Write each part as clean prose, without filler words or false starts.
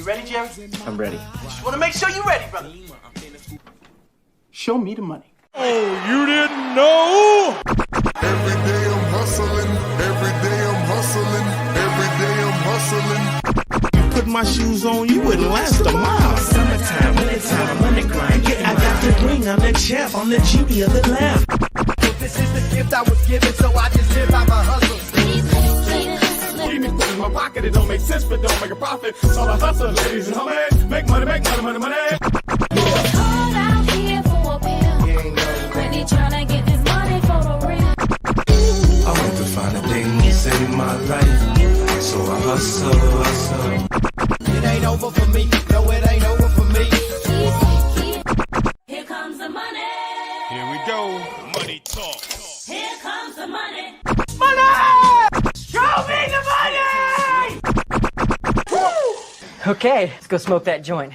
ready, Jerry? I'm ready. Just want to make sure you're ready, brother. Show me the money. Oh, you didn't know? Every day I'm hustling. Every day I'm hustling. Every day I'm hustling. Put my shoes on, you wouldn't last a mile. Summertime, wintertime, I'm on the grind. Yeah, I got the ring, I'm the champ, I'm the genie of the lamp. This is the gift I was given, so I just live by my hustle. Leave me put in my pocket, it don't make sense, but don't make a profit. So I hustle, ladies and homies. Make money, money, money, money. It's hard out here for a pill. When they tryna get this money for the real. I want to find a thing to save my life, so I hustle. It ain't over for me, no, it ain't over for me. Here comes the money. Here we go. Money talk. Here comes the money. Show me the money! Okay, let's go smoke that joint.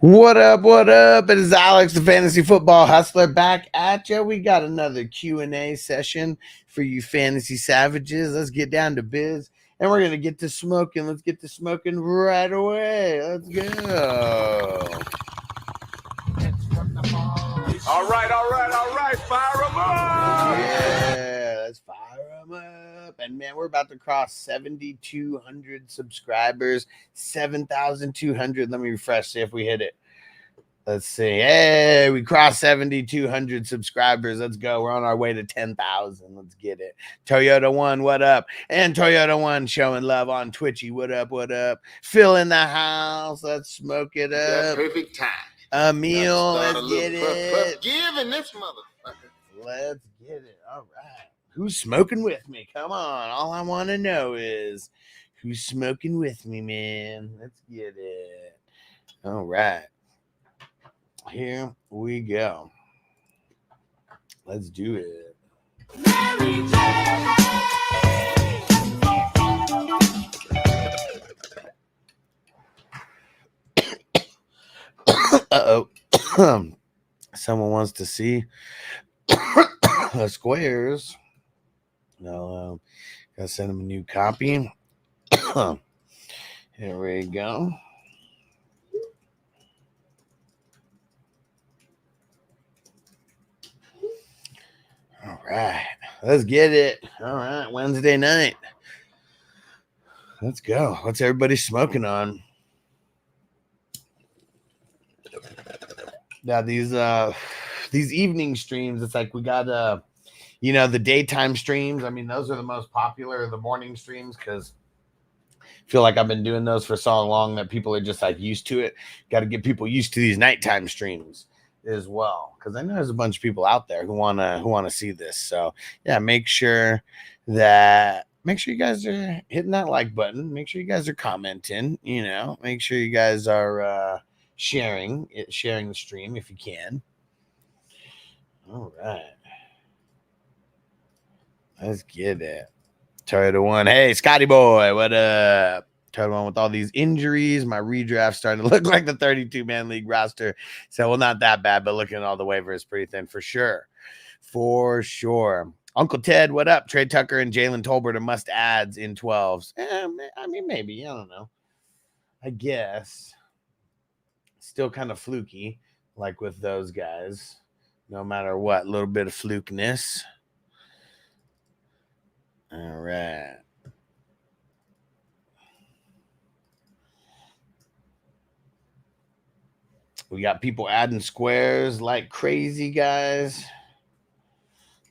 What up? What up? It is Alex, the Fantasy Football Hustler, back at you. We got another Q&A session for you fantasy savages. Let's get down to biz, and we're going to get to smoking. Let's get to smoking right away. Let's go. All right. Fire them up. Yeah, let's fire them up. And man, we're about to cross 7,200 subscribers. 7,200. Let me refresh, see if we hit it. Let's see. Hey, we crossed 7,200 subscribers. Let's go. We're on our way to 10,000. Let's get it. Toyota One, what up? And Toyota One showing love on Twitchy. What up? What up? Phil in the house. Let's smoke it up. Perfect time. Emil, let's get it. Giving this motherfucker. Let's get it. All right. Who's smoking with me? Come on. All I want to know is who's smoking with me, man. Let's get it. All right. Here we go. Let's do it. Mary J. Uh-oh. Someone wants to see the squares. No, gotta send them a new copy. Here we go. All right, let's get it. All right, Wednesday night. Let's go. What's everybody smoking on? Now these evening streams, it's like we got the daytime streams. I mean, those are the most popular, the morning streams, because I feel like I've been doing those for so long that people are just like used to it. Got to get people used to these nighttime streams as well, because I know there's a bunch of people out there who wanna see this. So yeah, make sure you guys are hitting that like button. Make sure you guys are commenting. Make sure you guys are sharing the stream if you can. All right, let's get it. Toyota One, hey Scotty boy, what up? Toyota One, with all these injuries, my redraft starting to look like the 32-man league roster. So, well, not that bad, but looking at all the waivers, pretty thin for sure. Uncle Ted, what up? Trey Tucker and Jalen Tolbert are must adds in 12s. I mean, maybe, I don't know. I guess. Still kind of fluky, like with those guys. No matter what, a little bit of flukiness. All right. We got people adding squares like crazy, guys.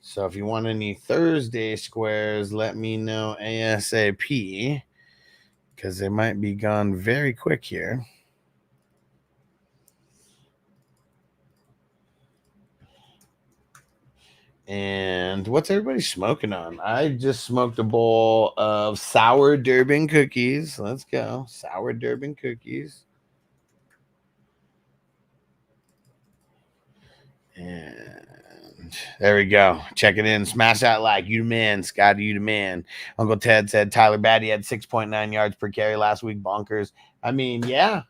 So if you want any Thursday squares, let me know ASAP, because they might be gone very quick here. And what's everybody smoking on? I just smoked a bowl of sour Durban cookies. Let's go. Sour Durban cookies. And there we go. Check it in. Smash that like. You the man. Scotty, you the man. Uncle Ted said Tyler Batty had 6.9 yards per carry last week. Bonkers. I mean, yeah.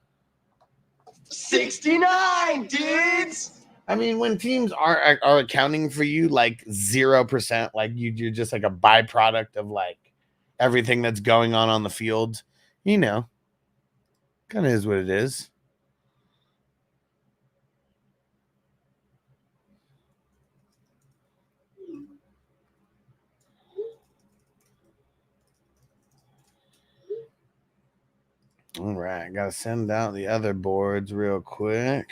69, dudes! I mean, when teams are accounting for you like 0%, like you're just like a byproduct of like everything that's going on the field, Kind of is what it is. All right, gotta send out the other boards real quick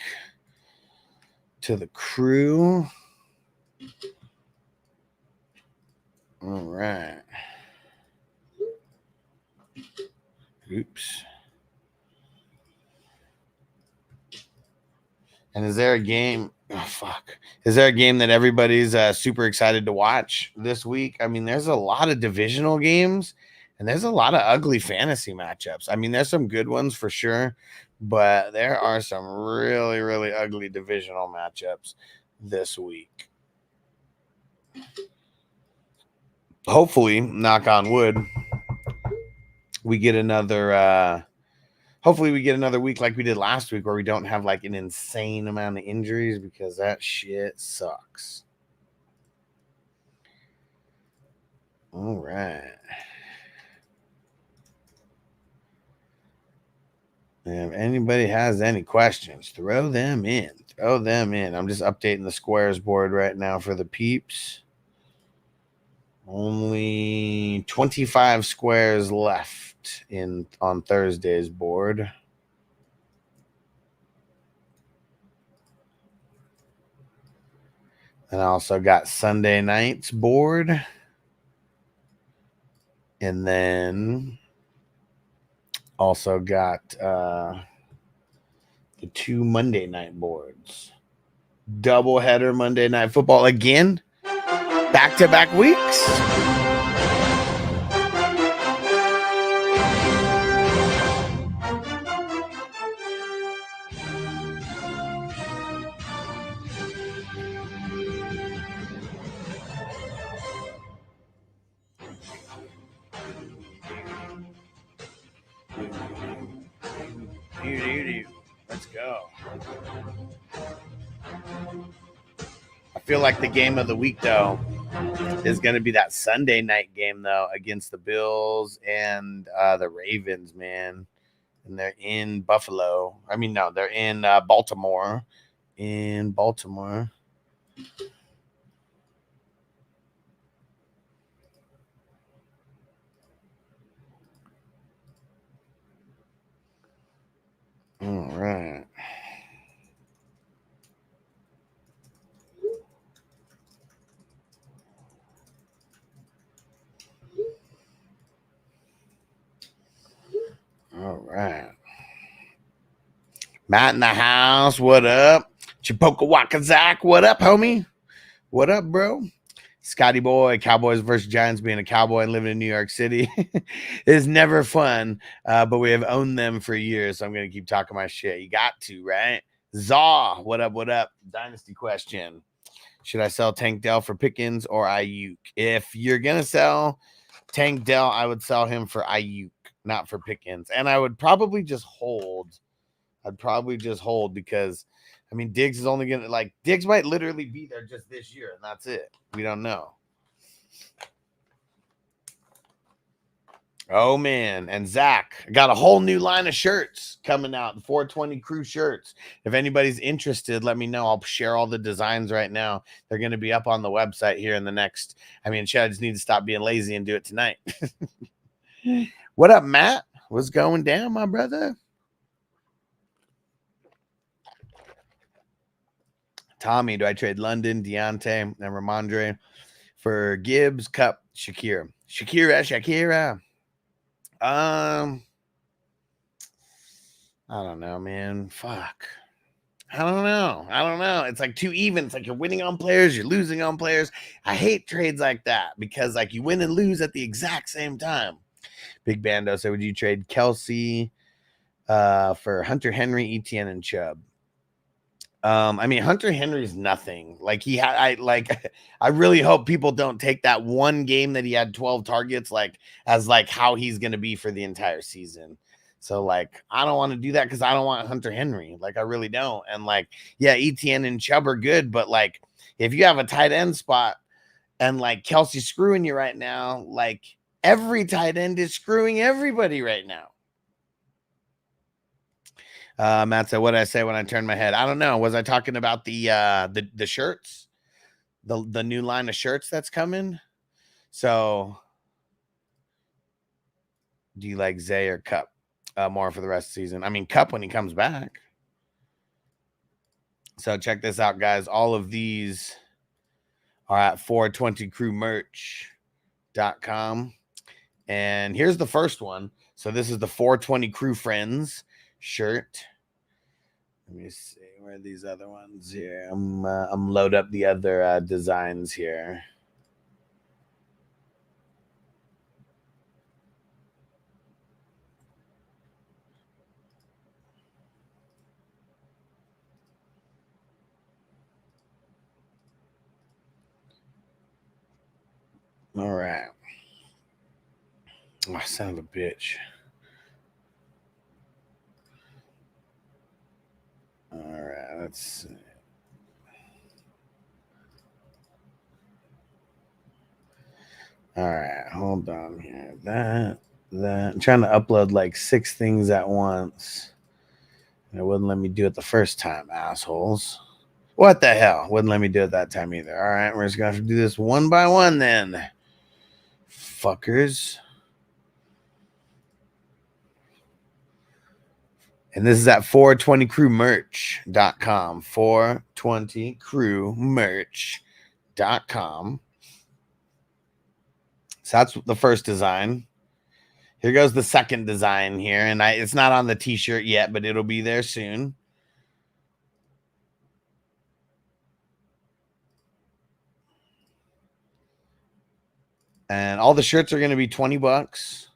to the crew. All right. Oops. And is there a game? Oh, fuck. Is there a game that everybody's super excited to watch this week? I mean, there's a lot of divisional games and there's a lot of ugly fantasy matchups. I mean, there's some good ones for sure, but there are some really, really ugly divisional matchups this week. Hopefully, knock on wood, we get another hopefully we get another week like we did last week where we don't have like an insane amount of injuries, because that shit sucks. All right. And if anybody has any questions, throw them in. Throw them in. I'm just updating the squares board right now for the peeps. Only 25 squares left on Thursday's board. And I also got Sunday night's board. And then also got the 2 Monday night boards. Doubleheader Monday Night Football again. Back-to-back weeks. Let's go. I feel like the game of the week, though, is going to be that Sunday night game, though, against the Bills and the Ravens, man. And they're in Buffalo. I mean, no, they're in Baltimore. In Baltimore. All right. All right. Matt in the house. What up? Chipoka Waka Zach. What up, homie? What up, bro? Scotty boy, Cowboys versus Giants. Being a Cowboy and living in New York City is never fun, but we have owned them for years, so I'm going to keep talking my shit. You got to, right? Zaw, what up, what up? Dynasty question. Should I sell Tank Dell for Pickens or Ayuk? If you're going to sell Tank Dell, I would sell him for Ayuk, not for Pickens. And I would probably just hold. Because I mean, Diggs is only going to, like, Diggs might literally be there just this year, and that's it. We don't know. Oh, man. And Zach, got a whole new line of shirts coming out, 420 crew shirts. If anybody's interested, let me know. I'll share all the designs right now. They're going to be up on the website here in the next, I mean, shit, I just need to stop being lazy and do it tonight. What up, Matt? What's going down, my brother? Tommy, do I trade London, Deontay, and Ramondre for Gibbs, Cup, Shakira? Shakira. I don't know, man. Fuck. I don't know. It's like too even. It's like you're winning on players, you're losing on players. I hate trades like that because, like, you win and lose at the exact same time. Big Bando said, would you trade Kelsey for Hunter Henry, Etienne, and Chubb? I mean, Hunter Henry's nothing. Like, I really hope people don't take that one game that he had 12 targets, like, as like how he's going to be for the entire season. So, like, I don't want to do that because I don't want Hunter Henry. Like, I really don't. And, like, yeah, Etienne and Chubb are good, but, like, if you have a tight end spot and, like, Kelsey's screwing you right now, like, every tight end is screwing everybody right now. Matt said, what did I say when I turned my head? I don't know. Was I talking about the shirts? The new line of shirts that's coming? So do you like Zay or Cup more for the rest of the season? I mean, Cup when he comes back. So check this out, guys. All of these are at 420crewmerch.com. And here's the first one. So this is the 420 Crew Friends shirt. Let me see. Where are these other ones here? I'm load up the other designs here. All right. Oh, son of a bitch. All right, let's see. All right, hold on here. That. I'm trying to upload like 6 things at once. And it wouldn't let me do it the first time, assholes. What the hell? Wouldn't let me do it that time either. All right, we're just going to have to do this one by one then. Fuckers. And this is at 420crewmerch.com. 420crewmerch.com. So that's the first design. Here goes the second design here. And it's not on the t-shirt yet, but it'll be there soon. And all the shirts are going to be $20.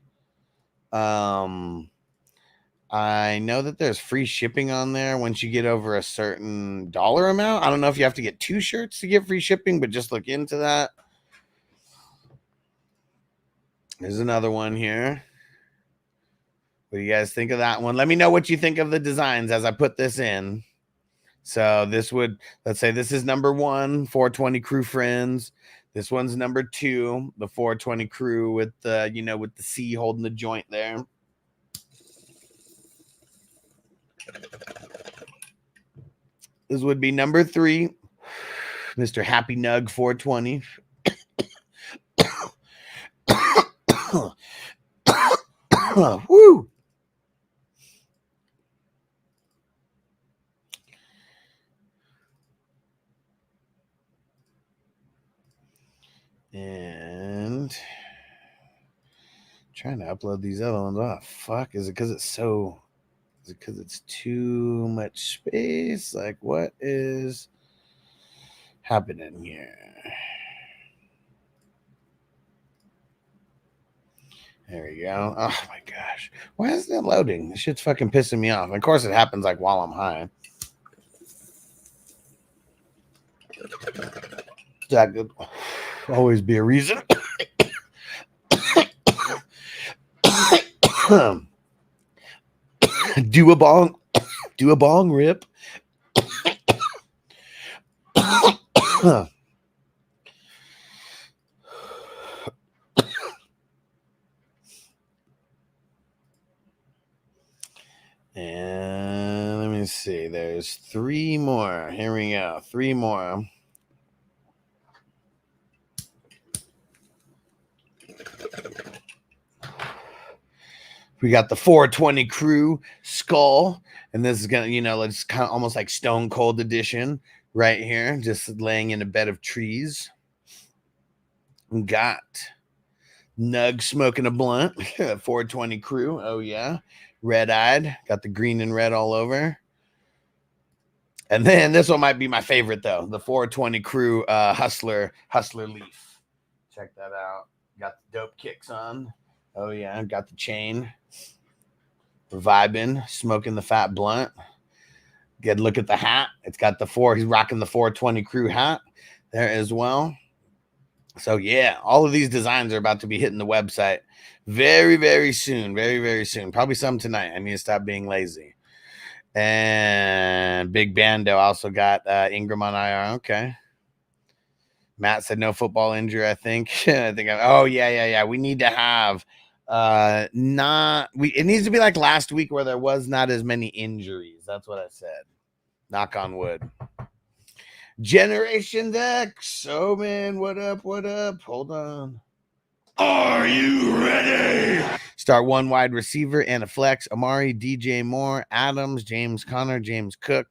I know that there's free shipping on there once you get over a certain dollar amount. I don't know if you have to get 2 shirts to get free shipping, but just look into that. There's another one here. What do you guys think of that one? Let me know what you think of the designs as I put this in. So this would, let's say this is number 1, 420 Crew Friends. This one's number 2, the 420 Crew with the, with the C holding the joint there. This would be number 3, Mr. Happy Nug 420. Woo! And trying to upload these other ones. Oh, fuck. Is it because it's so... Is it because it's too much space? Like, what is happening here? There we go. Oh, my gosh. Why isn't it loading? This shit's fucking pissing me off. And of course, it happens, like, while I'm high. That could always be a reason. Do a bong rip. And let me see. There's 3 more. Here we go. 3 more. We got the 420 Crew skull, and this is gonna, it's kind of almost like Stone Cold edition right here, just laying in a bed of trees. We got Nug smoking a blunt, 420 Crew. Oh yeah, red-eyed, got the green and red all over. And then this one might be my favorite though, the 420 Crew hustler leaf. Check that out. Got the dope kicks on. Oh yeah, got the chain. We're vibing, smoking the fat blunt. Good look at the hat. It's got the he's rocking the 420 Crew hat there as well. So yeah, all of these designs are about to be hitting the website very, very soon. Very, very soon. Probably some tonight. I need to stop being lazy. And Big Bando also got Ingram on IR. Okay. Matt said no football injury, I think. Oh, yeah. We need to have It needs to be like last week where there was not as many injuries. That's what I said. Knock on wood. Generation X. Oh man, what up? What up? Hold on. Are you ready? Start one wide receiver and a flex. Amari, DJ Moore, Adams, James Conner, James Cook.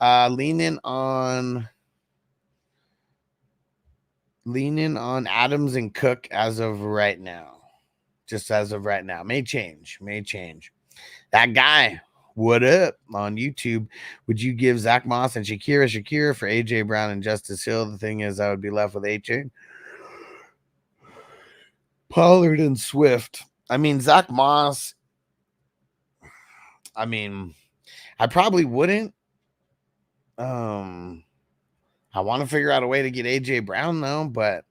Leaning on Adams and Cook as of right now. Just as of right now. May change. That guy, what up on YouTube? Would you give Zach Moss and Shakira for AJ Brown and Justice Hill? The thing is, I would be left with AJ, Pollard, and Swift. I mean, Zach Moss. I mean, I probably wouldn't. I want to figure out a way to get AJ Brown though, but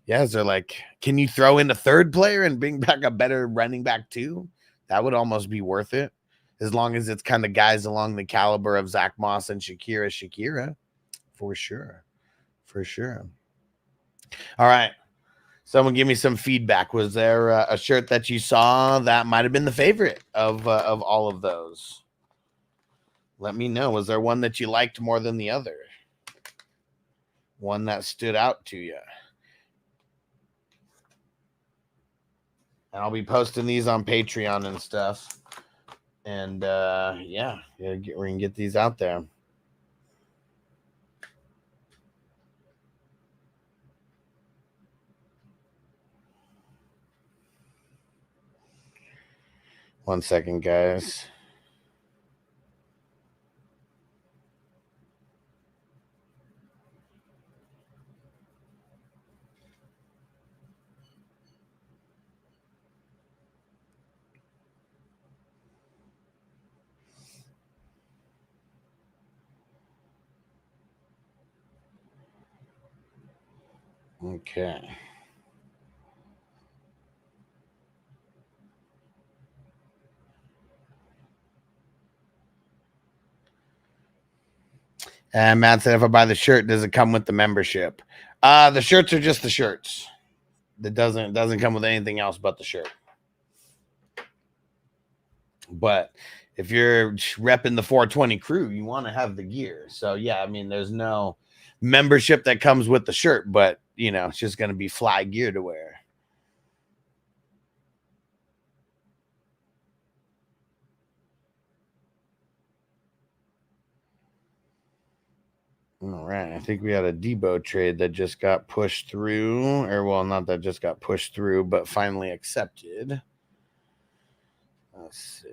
yeah, is there like, can you throw in a third player and bring back a better running back too? That would almost be worth it, as long as it's kind of guys along the caliber of Zach Moss and Shakira, for sure. All right, someone give me some feedback. Was there a shirt that you saw that might have been the favorite of all of those? Let me know. Was there one that you liked more than the other? One that stood out to you? And I'll be posting these on Patreon and stuff. And yeah, we're going to get these out there. One second, guys. Okay. And Matt said, if I buy the shirt, does it come with the membership? The shirts are just the shirts. That doesn't come with anything else but the shirt. But if you're repping the 420 crew, you want to have the gear. So yeah, I mean, there's no membership that comes with the shirt, but you know, it's just going to be fly gear to wear. All right, I think we had a Debo trade that just got pushed through, or well, not that just got pushed through, but finally accepted. Let's see.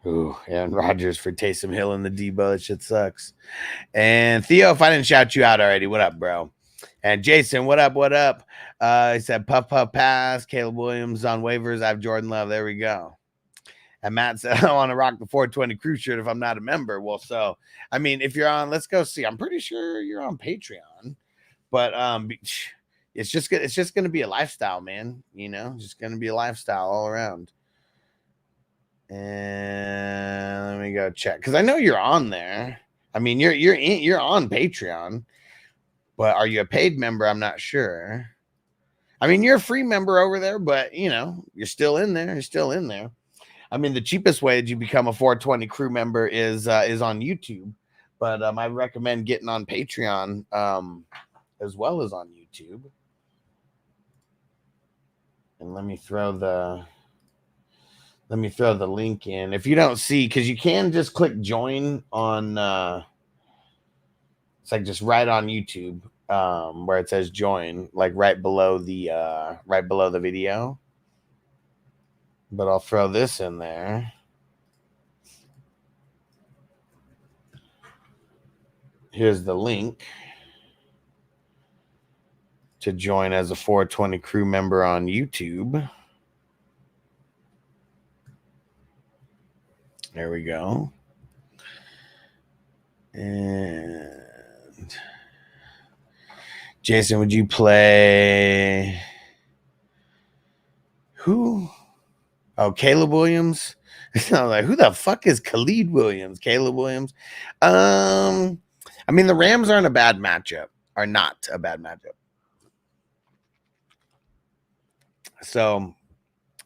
Ooh, and Rodgers for Taysom Hill and the Debo. That shit sucks. And Theo, if I didn't shout you out already, what up, bro? And Jason, what up? What up? He said, puff, pass. Caleb Williams on waivers. I have Jordan Love. There we go. And Matt said, I want to rock the 420 crew shirt if I'm not a member. Well, so, I mean, if you're on, let's go see. I'm pretty sure you're on Patreon. But it's just going to be a lifestyle, man. You know, just going to be a lifestyle all around. And let me go check, because I know you're on there. I mean, you're on Patreon, but are you a paid member? I'm not sure. I mean, you're a free member over there, but you know, you're still in there. I mean, the cheapest way that you become a 420 crew member is on YouTube, but I recommend getting on Patreon as well as on YouTube. And let me throw the link in. If you don't see, because you can just click join on it's like just right on YouTube, where it says join, like right below the video. But I'll throw this in there. Here's the link to join as a 420 crew member on YouTube. There we go. And Jason, would you play who? Oh, Caleb Williams. I'm like, who the fuck is Khalid Williams? Caleb Williams. I mean, the Rams aren't a bad matchup. Are not a bad matchup. So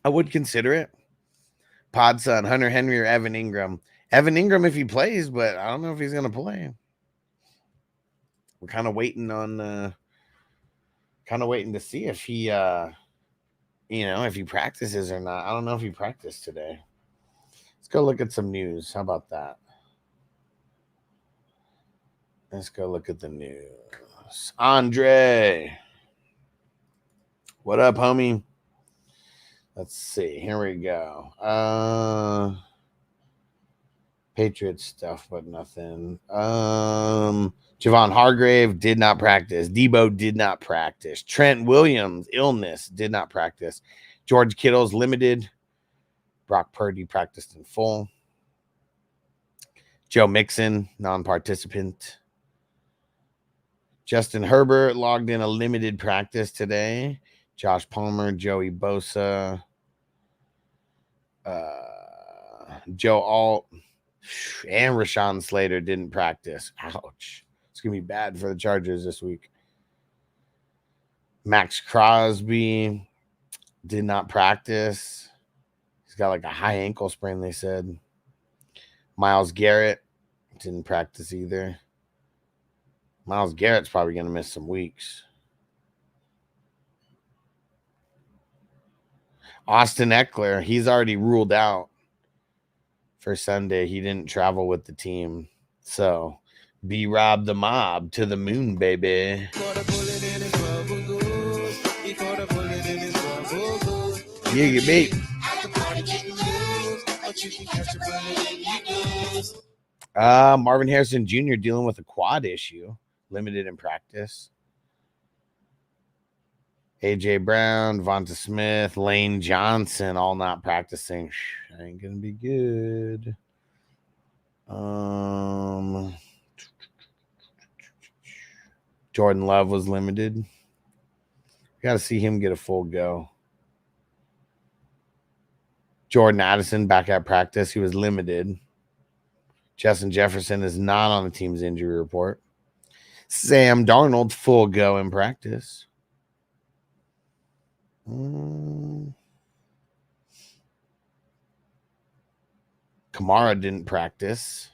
I would consider it. Podson, Hunter Henry, or Evan Ingram. Evan Ingram if he plays, but I don't know if he's going to play. We're kind of waiting on to see if he if he practices or not. I don't know if he practiced today. Let's go look at some news. How about that? Let's go look at the news. Andre. What up, homie? Let's see. Here we go. Patriots stuff, but nothing. Javon Hargrave did not practice. Debo did not practice. Trent Williams, illness, did not practice. George Kittle's limited. Brock Purdy practiced in full. Joe Mixon, non-participant. Justin Herbert logged in a limited practice today. Josh Palmer, Joey Bosa, Joe Alt, and Rashawn Slater didn't practice. Ouch. It's going to be bad for the Chargers this week. Max Crosby did not practice. He's got like a high ankle sprain, they said. Myles Garrett didn't practice either. Myles Garrett's probably going to miss some weeks. Austin Eckler, he's already ruled out for Sunday. He didn't travel with the team. So, B-Rob the mob to the moon, baby. You beat. Marvin Harrison Jr. dealing with a quad issue. Limited in practice. A.J. Brown, Vonta Smith, Lane Johnson, all not practicing. Ain't going to be good. Jordan Love was limited. Got to see him get a full go. Jordan Addison back at practice. He was limited. Justin Jefferson is not on the team's injury report. Sam Darnold, full go in practice. Kamara didn't practice.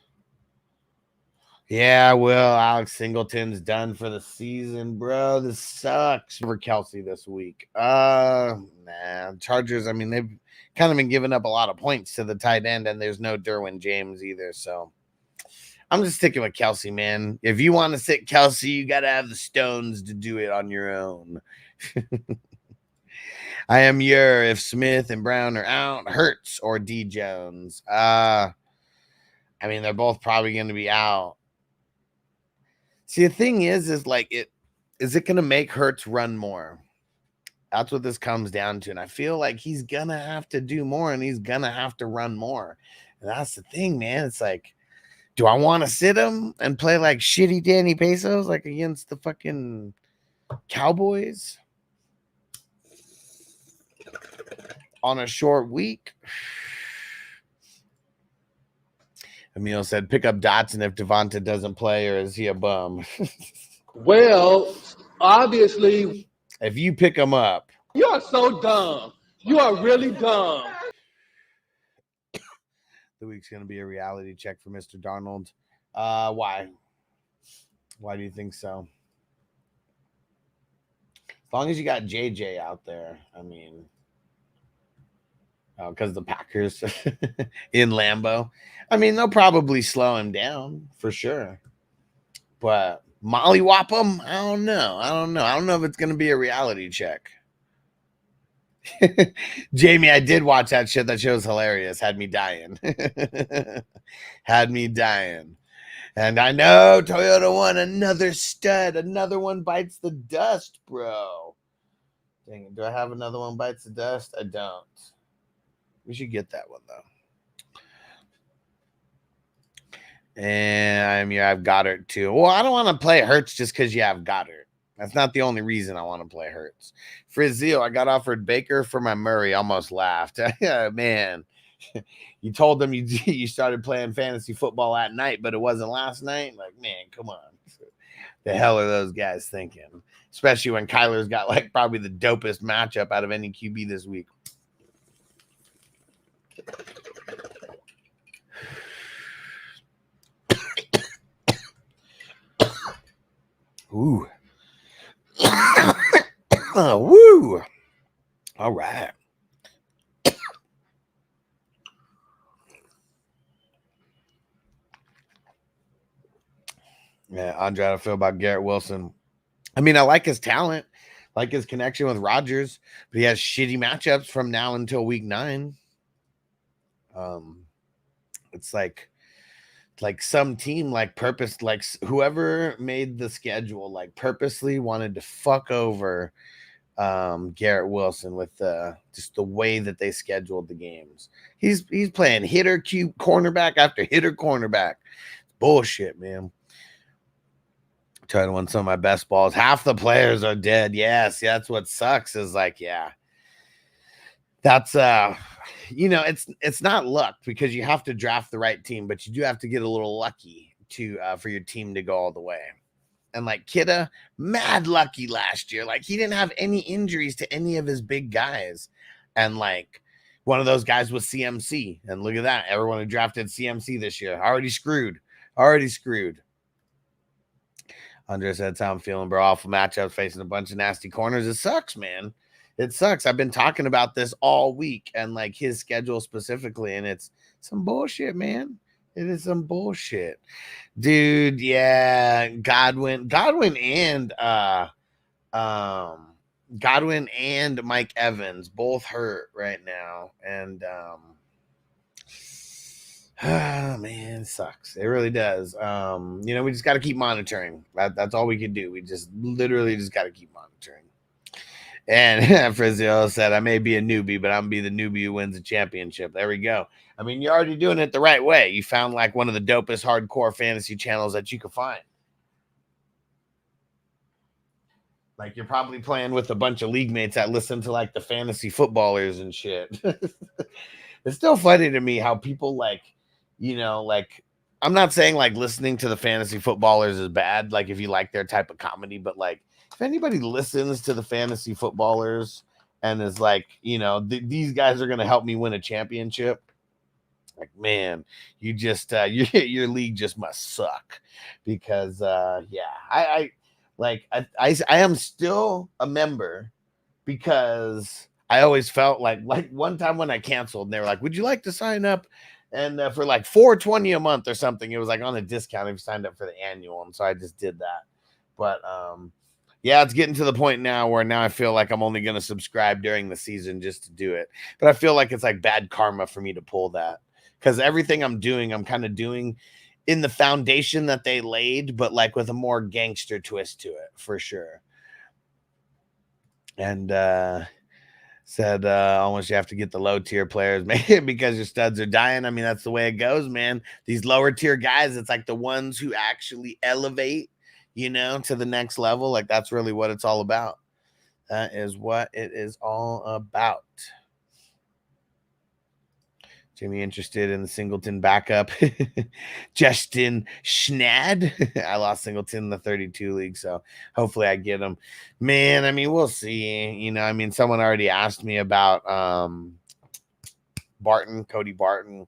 Yeah, well, Alex Singleton's done for the season, bro. This sucks for Kelsey this week. Chargers, I mean, they've kind of been giving up a lot of points to the tight end, and there's no Derwin James either, so I'm just sticking with Kelsey, man. If you want to sit Kelsey, you got to have the stones to do it on your own. I am if Smith and Brown are out, Hurts or D Jones. I mean, they're both probably going to be out. See, the thing is it going to make Hurts run more? That's what this comes down to. And I feel like he's going to have to do more and he's going to have to run more. And that's the thing, man. It's like, do I want to sit him and play like shitty Danny Pesos like against the fucking Cowboys on a short week? Emil said, pick up Dotson if Devonta doesn't play, or is he a bum? Well, obviously. If you pick him up. You are so dumb. You are really dumb. The week's going to be a reality check for Mr. Darnold. Why? Why do you think so? As long as you got JJ out there, I mean, because the Packers in Lambeau, I mean, they'll probably slow him down for sure. But mollywop him? I don't know. I don't know if it's going to be a reality check. Jamie, I did watch that shit. That show was hilarious. Had me dying. And I know Toyota won another stud. Another one bites the dust, bro. Dang it. Do I have another one bites the dust? I don't. We should get that one, though. And I've Goddard, too. Well, I don't want to play Hurts just because you have Goddard. That's not the only reason I want to play Hurts. Frizzio, I got offered Baker for my Murray. Almost laughed. Man, you told them you started playing fantasy football at night, but it wasn't last night. Like, man, come on. The hell are those guys thinking? Especially when Kyler's got like probably the dopest matchup out of any QB this week. Ooh. Oh, woo. All right. Yeah, Andre, how I feel about Garrett Wilson. I mean, I like his talent, like his connection with Rodgers, but he has shitty matchups from now until week 9. It's like some team like whoever made the schedule like purposely wanted to fuck over Garrett Wilson with just the way that they scheduled the games. He's playing hitter cornerback after hitter cornerback. Bullshit, man. Trying to win some of my best balls. Half the players are dead. Yes, that's what sucks. Is like, yeah, that's it's not luck because you have to draft the right team, but you do have to get a little lucky to for your team to go all the way. And like Kidda, mad lucky last year. Like he didn't have any injuries to any of his big guys, and like one of those guys was CMC. And look at that, everyone who drafted CMC this year already screwed. Andre said, "That's how I'm feeling, bro. Awful matchups, facing a bunch of nasty corners. It sucks, man. It sucks. I've been talking about this all week and like his schedule specifically, and it's some bullshit, man. It is some bullshit, dude. Yeah, Godwin and Mike Evans both hurt right now, and man, it sucks. It really does. We just got to keep monitoring. That's all we can do. We just literally just got to keep monitoring. And Frizio said, I may be a newbie, but I'm going to be the newbie who wins the championship. There we go. I mean, you're already doing it the right way. You found like one of the dopest hardcore fantasy channels that you could find. Like you're probably playing with a bunch of league mates that listen to like the fantasy footballers and shit. It's still funny to me how people like, I'm not saying like listening to the fantasy footballers is bad. Like if you like their type of comedy, but like if anybody listens to the fantasy footballers and is like, these guys are going to help me win a championship. Like, man, you just, your league just must suck because, I am still a member because I always felt like one time when I canceled and they were like, would you like to sign up? And for like $4.20 a month or something, it was like on a discount if you signed up for the annual. And so I just did that. But yeah, it's getting to the point now where now I feel like I'm only going to subscribe during the season just to do it. But I feel like it's like bad karma for me to pull that because everything I'm doing, I'm kind of doing in the foundation that they laid, but like with a more gangster twist to it for sure. And said almost you have to get the low tier players because your studs are dying. I mean, that's the way it goes, man. These lower tier guys, it's like the ones who actually elevate, to the next level. Like that's really what it's all about. That is what it is all about. Jimmy interested in the Singleton backup. Justin Schnad. I lost Singleton in the 32 league, so hopefully I get him. Man, I mean, we'll see. Someone already asked me about Cody Barton.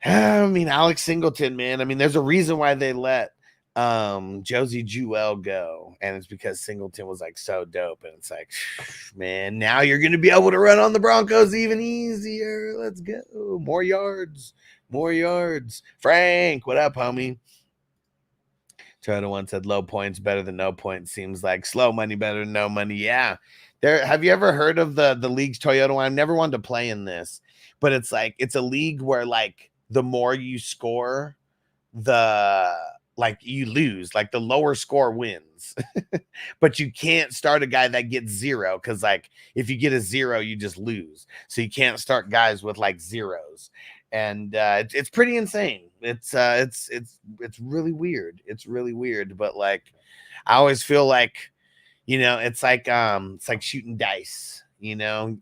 Alex Singleton, man. There's a reason why they let Josie Jewell go, and it's because Singleton was like so dope, and it's like, man, now you're gonna be able to run on the Broncos even easier. Let's go. More yards. Frank, what up, homie? Toyota one said low points better than no points. Seems like slow money better than no money. Yeah. Have you ever heard of the league's Toyota one? I've never wanted to play in this, but it's like it's a league where like the more you score, you lose, like the lower score wins, but you can't start a guy that gets 0. Cause like, if you get a 0, you just lose. So you can't start guys with like zeros. And it's pretty insane. It's really weird. It's really weird. But like, I always feel like, it's like shooting dice, you go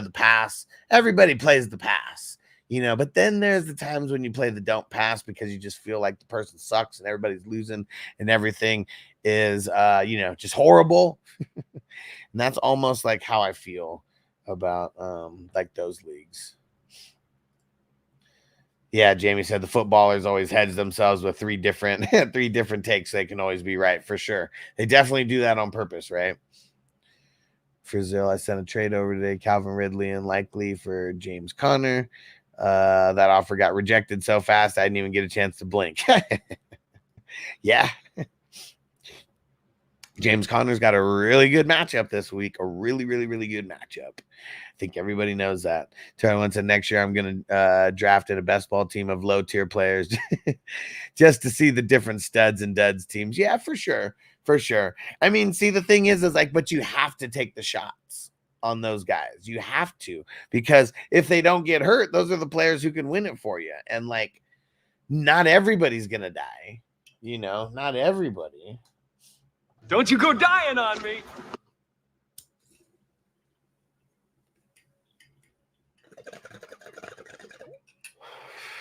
the pass. Everybody plays the pass. But then there's the times when you play the don't pass because you just feel like the person sucks and everybody's losing and everything is, just horrible. And that's almost like how I feel about like those leagues. Yeah, Jamie said the footballers always hedge themselves with three different takes. So they can always be right for sure. They definitely do that on purpose, right? Frizzell, I sent a trade over today. Calvin Ridley unlikely for James Conner. That offer got rejected so fast I didn't even get a chance to blink. Yeah. James Conner's got a really good matchup this week. A really, really, really good matchup. I think everybody knows that. Turner said next year I'm going to draft in a best ball team of low tier players just to see the different studs and duds teams. Yeah, for sure. For sure. I mean, see, the thing is like, but you have to take the shots on those guys. You have to, because if they don't get hurt, those are the players who can win it for you. And like, not everybody's going to die. Not everybody. Don't you go dying on me.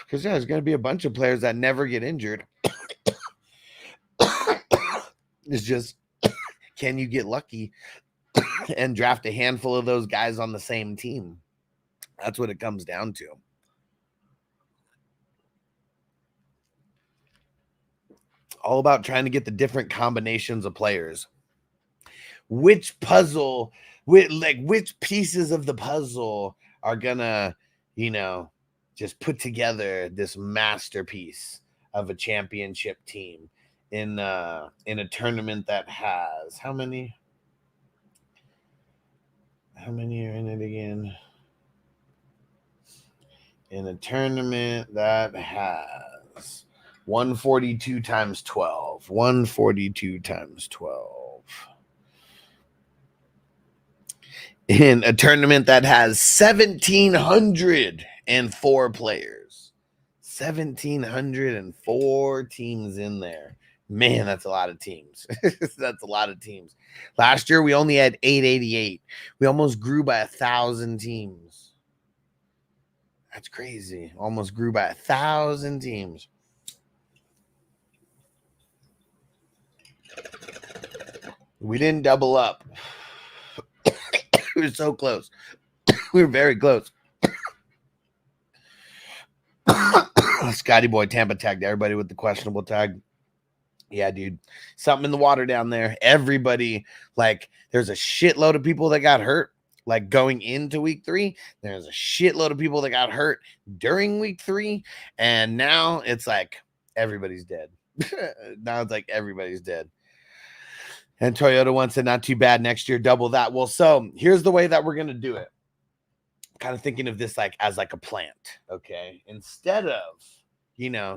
Because there's going to be a bunch of players that never get injured. It's just, can you get lucky and draft a handful of those guys on the same team? That's what it comes down to. All about trying to get the different combinations of players. Which pieces of the puzzle are gonna, just put together this masterpiece of a championship team in a tournament that has how many are in it again? In a tournament that has 142 times 12. 142 times 12. In a tournament that has 1,704 players. 1,704 teams in there. Man, that's a lot of teams. That's a lot of teams. Last year, we only had 888. We almost grew by 1,000 teams. That's crazy. Almost grew by 1,000 teams. We didn't double up. We were so close. We were very close. Scotty Boy Tampa tagged everybody with the questionable tag. Yeah, dude. Something in the water down there. Everybody, like, there's a shitload of people that got hurt. Like, going into week 3, there's a shitload of people that got hurt during week 3. And now it's like everybody's dead. Now it's like everybody's dead. And Toyota wants it not too bad next year, double that. Well, so here's the way that we're going to do it. Kind of thinking of this like as like a plant, okay? Instead of,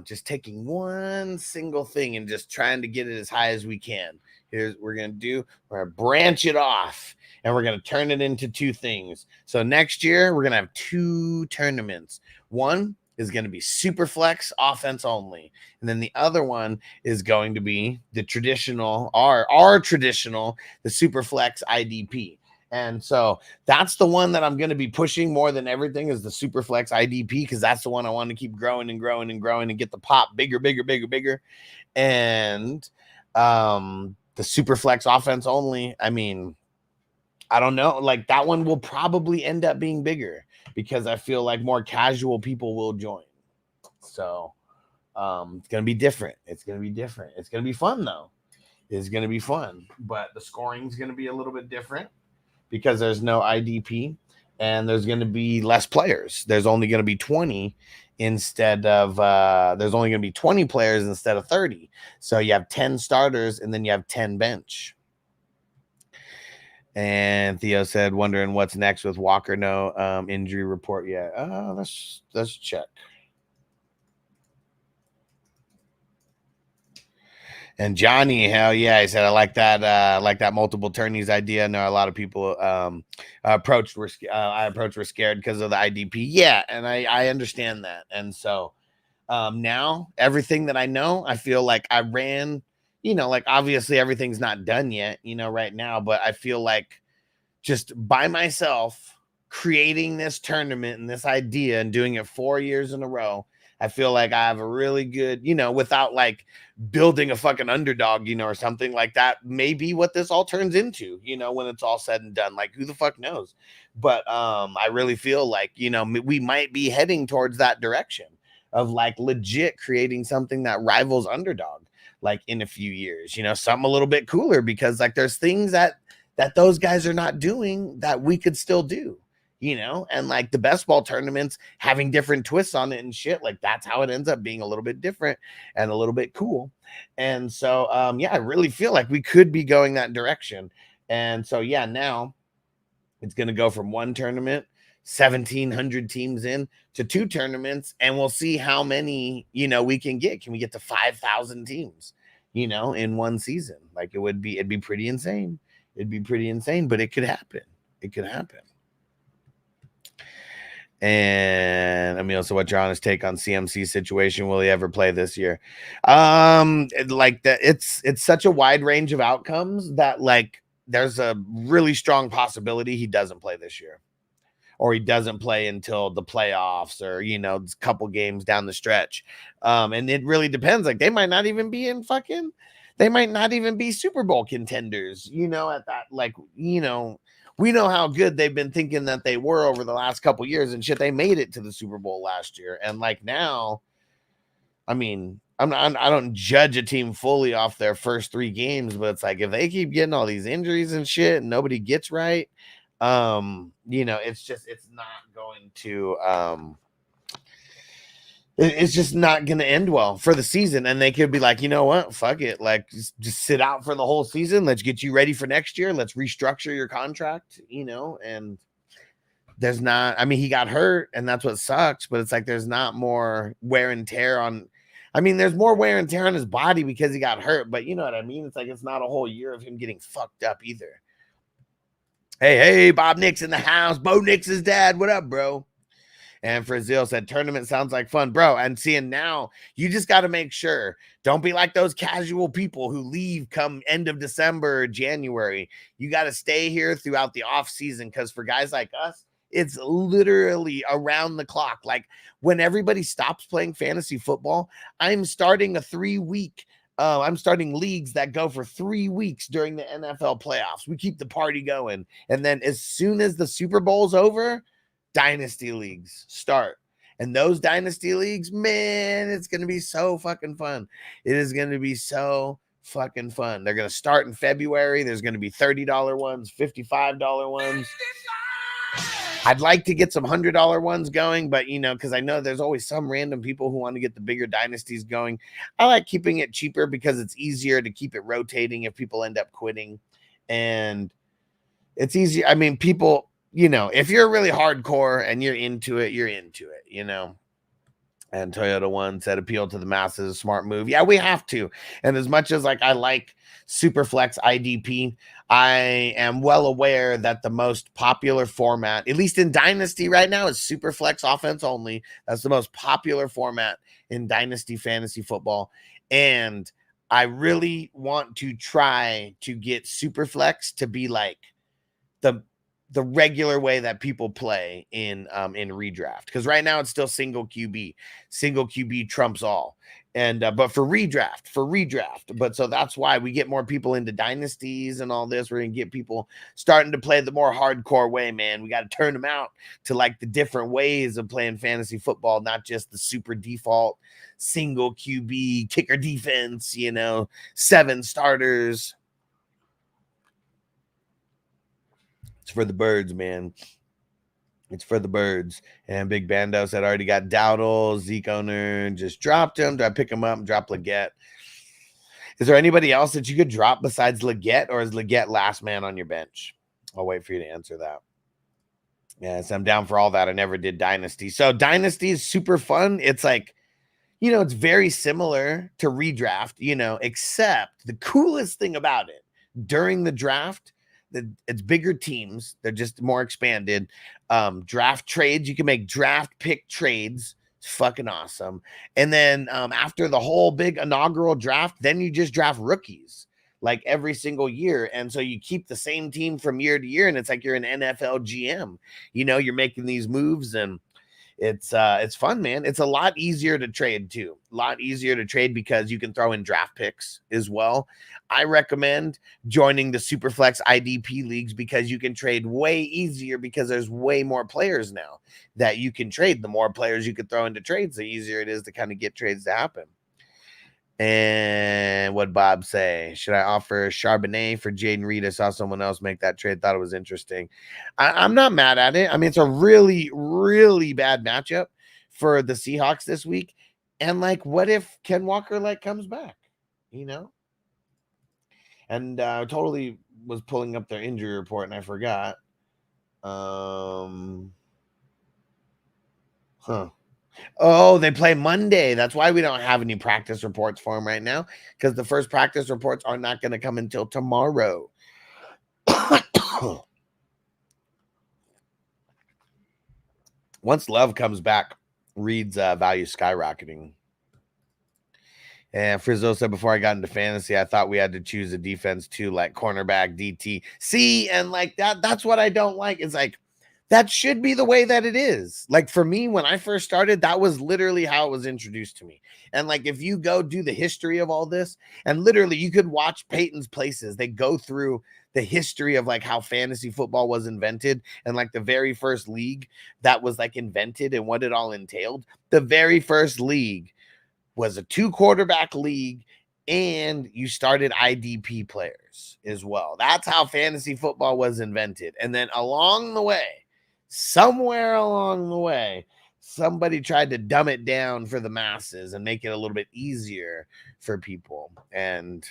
just taking one single thing and just trying to get it as high as we can. Here's what we're going to do. We're going to branch it off and we're going to turn it into 2 things. So next year, we're going to have 2 tournaments. One is going to be super flex offense only. And then the other one is going to be the traditional, our traditional, the super flex IDP. And so that's the one that I'm going to be pushing more than everything is the super flex IDP, because that's the one I want to keep growing and growing and growing and get the pop bigger. And the super flex offense only, I mean, I don't know. Like, that one will probably end up being bigger because I feel like more casual people will join. So it's going to be different. It's going to be fun, though. It's going to be fun. But the scoring is going to be a little bit different because there's no IDP and there's going to be less players. There's only going to be 20 instead of there's only going to be 20 players instead of 30. So you have 10 starters and then you have 10 bench. And Theo said, wondering what's next with Walker. No injury report yet. Let's check. And Johnny, hell yeah, he said, I like that multiple tourneys idea. No, a lot of people I approached were scared because of the IDP. Yeah, and I understand that. And so now everything that I know, I feel like I ran, like obviously everything's not done yet, right now, but I feel like just by myself creating this tournament and this idea and doing it 4 years in a row, I feel like I have a really good, without like building a fucking underdog, or something like that, maybe what this all turns into, when it's all said and done. Like, who the fuck knows? But I really feel like, we might be heading towards that direction of like legit creating something that rivals Underdog, like in a few years, something a little bit cooler, because like there's things that those guys are not doing that we could still do. And like the best ball tournaments having different twists on it and shit, like that's how it ends up being a little bit different and a little bit cool. And so, I really feel like we could be going that direction. And so, now it's going to go from one tournament, 1,700 teams in, to 2 tournaments. And we'll see how many, we can get. Can we get to 5,000 teams, in one season? Like it'd be pretty insane. It'd be pretty insane, but it could happen. It could happen. And Emil, so what's your honest take on CMC's situation? Will he ever play this year? Like that, it's such a wide range of outcomes that like there's a really strong possibility he doesn't play this year, or he doesn't play until the playoffs, or a couple games down the stretch. And it really depends. Like they might not even be they might not even be Super Bowl contenders, at that, like, we know how good they've been thinking that they were over the last couple years and shit. They made it to the Super Bowl last year. And like now, I mean, I don't judge a team fully off their first 3 games, but it's like, if they keep getting all these injuries and shit and nobody gets right, it's not going to, it's just not going to end well for the season. And they could be like, you know what? Fuck it. Like just sit out for the whole season. Let's get you ready for next year. Let's restructure your contract, and there's not, I mean, he got hurt and that's what sucks, but it's like, there's not more wear and tear on, there's more wear and tear on his body because he got hurt, but you know what I mean? It's like, it's not a whole year of him getting fucked up either. Hey, Bob Nix in the house. Bo Nix's dad. What up, bro? And Frazil said, tournament sounds like fun, bro. And seeing now, you just got to make sure. Don't be like those casual people who leave come end of December or January. You got to stay here throughout the off season, because for guys like us, it's literally around the clock. Like when everybody stops playing fantasy football, I'm starting a 3-week. I'm starting leagues that go for 3 weeks during the NFL playoffs. We keep the party going. And then as soon as the Super Bowl's over, dynasty leagues start. And those dynasty leagues, man, it's going to be so fucking fun. It is going to be so fucking fun. They're going to start in February. There's going to be $30 ones, $55 ones. I'd like to get some $100 ones going, but because I know there's always some random people who want to get the bigger dynasties going. I like keeping it cheaper because it's easier to keep it rotating if people end up quitting. And it's easy. I mean, people, if you're really hardcore and you're into it, And Toyota One said appeal to the masses, smart move. Yeah, we have to. And as much as like I like Superflex IDP, I am well aware that the most popular format, at least in Dynasty right now, is Superflex offense only. That's the most popular format in Dynasty fantasy football. And I really want to try to get Superflex to be like the regular way that people play in redraft, because right now it's still single QB trumps all. And but for redraft, but so that's why we get more people into dynasties and all this. We're gonna get people starting to play the more hardcore way, man. We got to turn them out to like the different ways of playing fantasy football, not just the super default single QB kicker defense, 7 starters. It's for the birds, man. It's for the birds. And Big Bando said, already got Dowdle, Zeke owner, just dropped him. Do I pick him up and drop Leggett? Is there anybody else that you could drop besides Leggett, or is Leggett last man on your bench? I'll wait for you to answer that. Yes, I'm down for all that. I never did Dynasty. So Dynasty is super fun. It's like, it's very similar to redraft, except the coolest thing about it during the draft, it's bigger teams. They're just more expanded. Draft trades. You can make draft pick trades. It's fucking awesome. And then after the whole big inaugural draft, then you just draft rookies. like every single year. And so you keep the same team from year to year, and it's like you're an NFL GM. You know, you're making these moves, and it's fun, man. It's a lot easier to trade too. A lot easier to trade because you can throw in draft picks as well. I recommend joining the Superflex IDP leagues because you can trade way easier because there's way more players now that you can trade. The more players you can throw into trades, the easier it is to kind of get trades to happen. And what Bob say? Should I offer Charbonnet for Jaden Reed? I saw someone else make that trade. Thought it was interesting. I'm not mad at it. I mean, it's a really, really bad matchup for the Seahawks this week. And like, what if Ken Walker like comes back? You know? And totally was pulling up their injury report and I forgot. Oh, they play Monday. That's why we don't have any practice reports for them right now, because the first practice reports are not going to come until tomorrow. Once Love comes back, Reed's value skyrocketing. And Frizzo said, before I got into fantasy, I thought we had to choose a defense too, like cornerback, DT. See, and like that's what I don't like. It's like, that should be the way that it is. Like for me, when I first started, that was literally how it was introduced to me. And like, if you go do the history of all this, and literally you could watch Peyton's Places, they go through the history of like how fantasy football was invented and like the very first league that was like invented and what it all entailed. The very first league was a 2-quarterback league, and you started IDP players as well. That's how fantasy football was invented. And then along the way, somewhere along the way, somebody tried to dumb it down for the masses and make it a little bit easier for people. And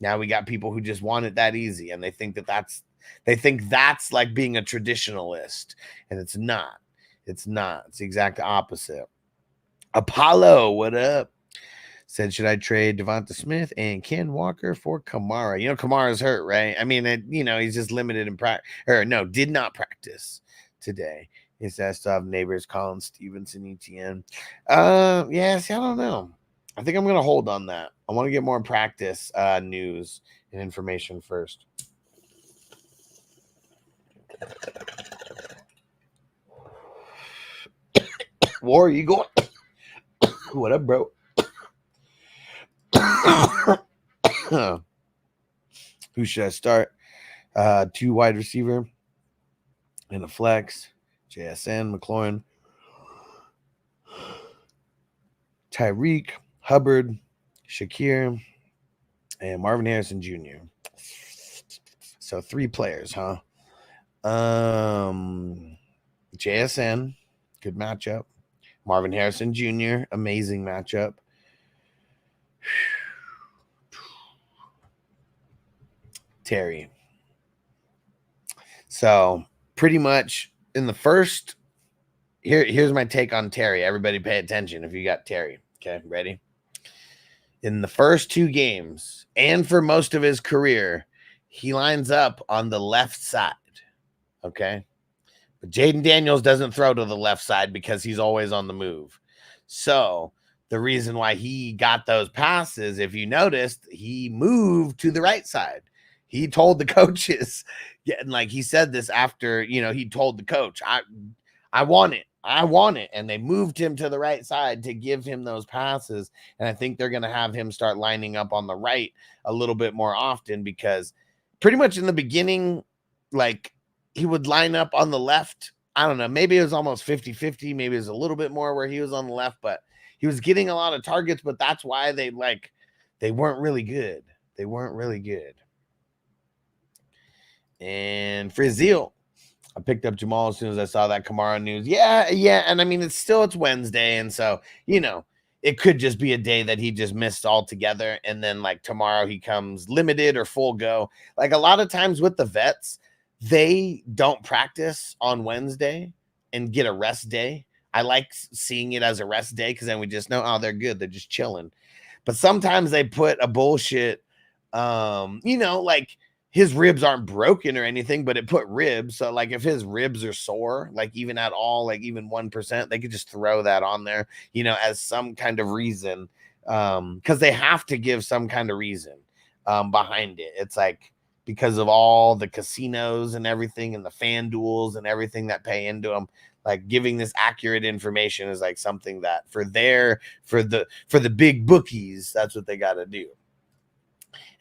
now we got people who just want it that easy, and they think that's like being a traditionalist, and it's not. It's not. It's the exact opposite. Apollo, what up? Said, should I trade Devonta Smith and Ken Walker for Kamara? You know, Kamara's hurt, right? I mean, he's just limited in practice. Or no, did not practice today. He says, to have neighbors, Colin Stevenson, ETN. Yeah, see, I don't know. I think I'm going to hold on that. I want to get more practice news and information first. War Eagle. What up, bro? Who should I start? 2 wide receiver and a flex. JSN, McLaurin, Tyreek, Hubbard, Shakir, and Marvin Harrison Jr. So 3 players, huh? JSN, good matchup. Marvin Harrison Jr., amazing matchup. Terry. So pretty much in the first, here's my take on Terry. Everybody pay attention if you got Terry. Okay, ready? In the first 2 games and for most of his career, he lines up on the left side. Okay. But Jaden Daniels doesn't throw to the left side because he's always on the move. So the reason why he got those passes, if you noticed, he moved to the right side. He told the coaches, and like he said this after, he told the coach, I want it. I want it. And they moved him to the right side to give him those passes. And I think they're going to have him start lining up on the right a little bit more often, because pretty much in the beginning, like he would line up on the left. I don't know. Maybe it was almost 50-50. Maybe it was a little bit more where he was on the left, but he was getting a lot of targets, but that's why they weren't really good. They weren't really good. And Frizzil, I picked up Jamal as soon as I saw that Kamara news. Yeah. And I mean, it's Wednesday. And so, it could just be a day that he just missed altogether. And then like tomorrow he comes limited or full go. Like a lot of times with the vets, they don't practice on Wednesday and get a rest day. I like seeing it as a rest day because then we just know, oh, they're good. They're just chilling. But sometimes they put a bullshit, like his ribs aren't broken or anything, but it put ribs. So like if his ribs are sore, like even at all, like even 1%, they could just throw that on there, as some kind of reason. Because they have to give some kind of reason. behind it. It's like because of all the casinos and everything and the fan duels and everything that pay into them, like giving this accurate information is like something that for the big bookies, that's what they got to do.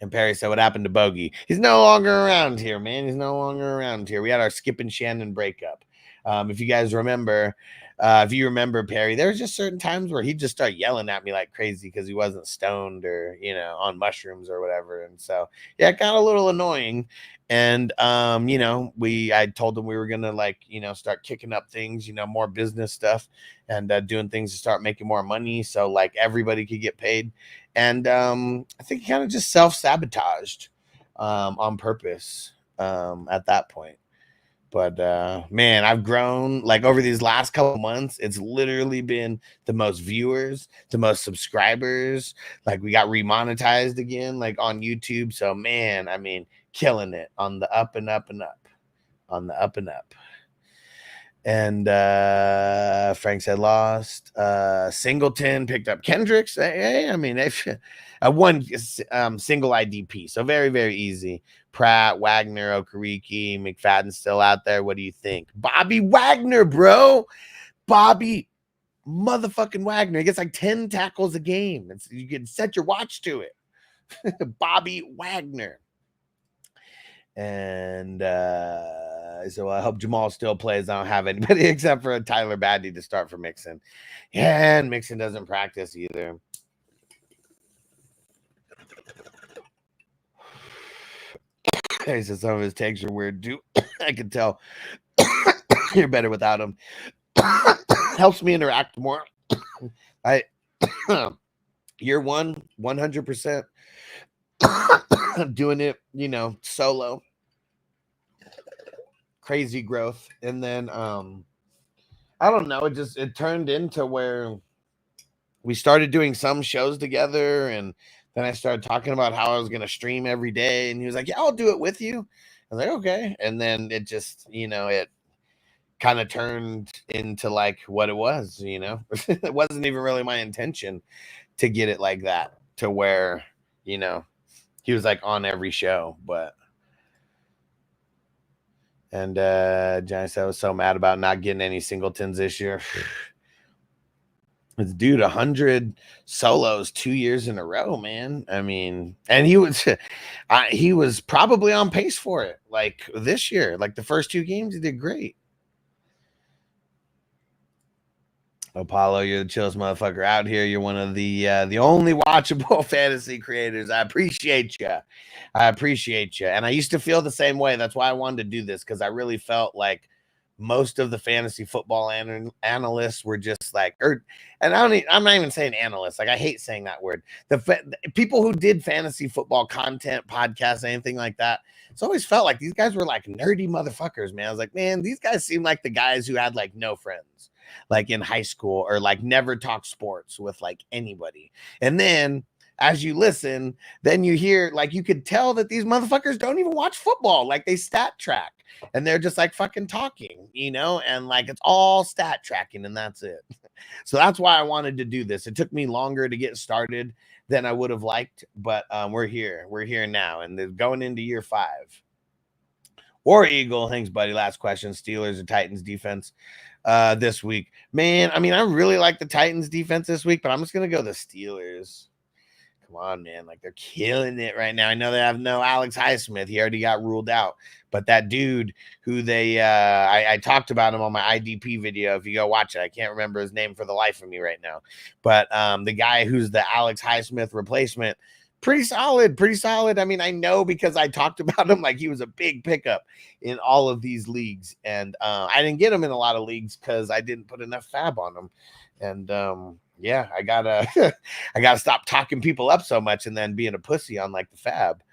And Perry said, what happened to Bogey? He's no longer around here, man. He's no longer around here. We had our Skip and Shannon breakup. If you guys remember, if you remember Perry, there was just certain times where he'd just start yelling at me like crazy because he wasn't stoned or, you know, on mushrooms or whatever. And so, yeah, it got a little annoying. And, you know, I told him we were going to like, you know, start kicking up things, you know, more business stuff and doing things to start making more money. So like everybody could get paid. And I think he kind of just self-sabotaged on purpose at that point. But man, I've grown like over these last couple months. It's literally been the most viewers, the most subscribers. Like we got remonetized again, like on YouTube. So man, I mean, killing it on the up and up and up, on the up and up. And Frank said lost. Singleton picked up Kendricks. Hey, I mean, one single IDP, so very, very easy. Pratt, Wagner, Okereke, McFadden's still out there. What do you think? Bobby Wagner, bro. Bobby motherfucking Wagner. He gets like 10 tackles a game. You can set your watch to it. Bobby Wagner. And so I hope Jamal still plays. I don't have anybody except for Tyler Badney to start for Mixon. Yeah, and Mixon doesn't practice either. He said some of his takes are weird too. I can tell. You're better without him. Helps me interact more. Year one, 100%. Doing it, you know, solo. Crazy growth. And then I don't know, it turned into where we started doing some shows together, and then I started talking about how I was going to stream every day, and he was like, yeah, I'll do it with you. I was like, okay. And then it just, you know, it kind of turned into like what it was, you know. It wasn't even really my intention to get it like that, to where, you know, he was like on every show. But and Johnny said I was so mad about not getting any singletons this year. It's dude, 100 solos 2 years in a row, man. I mean, and he was probably on pace for it. Like this year, like the first 2 games, he did great. Apollo, you're the chillest motherfucker out here. You're one of the only watchable fantasy creators. I appreciate you. I appreciate you. And I used to feel the same way. That's why I wanted to do this, because I really felt like most of the fantasy football analysts were just like, I'm not even saying analysts. Like, I hate saying that word. The people who did fantasy football content, podcasts, anything like that, it's always felt like these guys were like nerdy motherfuckers, man. I was like, man, these guys seem like the guys who had like no friends, like in high school, or like never talk sports with like anybody. And then as you listen, then you hear, like, you could tell that these motherfuckers don't even watch football. Like, they stat track and they're just like fucking talking, you know, and like it's all stat tracking and that's it. So that's why I wanted to do this. It took me longer to get started than I would have liked, but we're here now, and they're going into year 5. War Eagle, thanks, buddy. Last question: Steelers or Titans defense this week? Man, I mean, I really like the Titans defense this week, but I'm just gonna go the Steelers. Come on, man. Like, they're killing it right now. I know they have no Alex Highsmith. He already got ruled out. But that dude who they I talked about him on my IDP video. If you go watch it, I can't remember his name for the life of me right now. But the guy who's the Alex Highsmith replacement, pretty solid. I mean, I know because I talked about him like he was a big pickup in all of these leagues. And I didn't get him in a lot of leagues because I didn't put enough fab on him. And yeah, I gotta stop talking people up so much and then being a pussy on like the fab.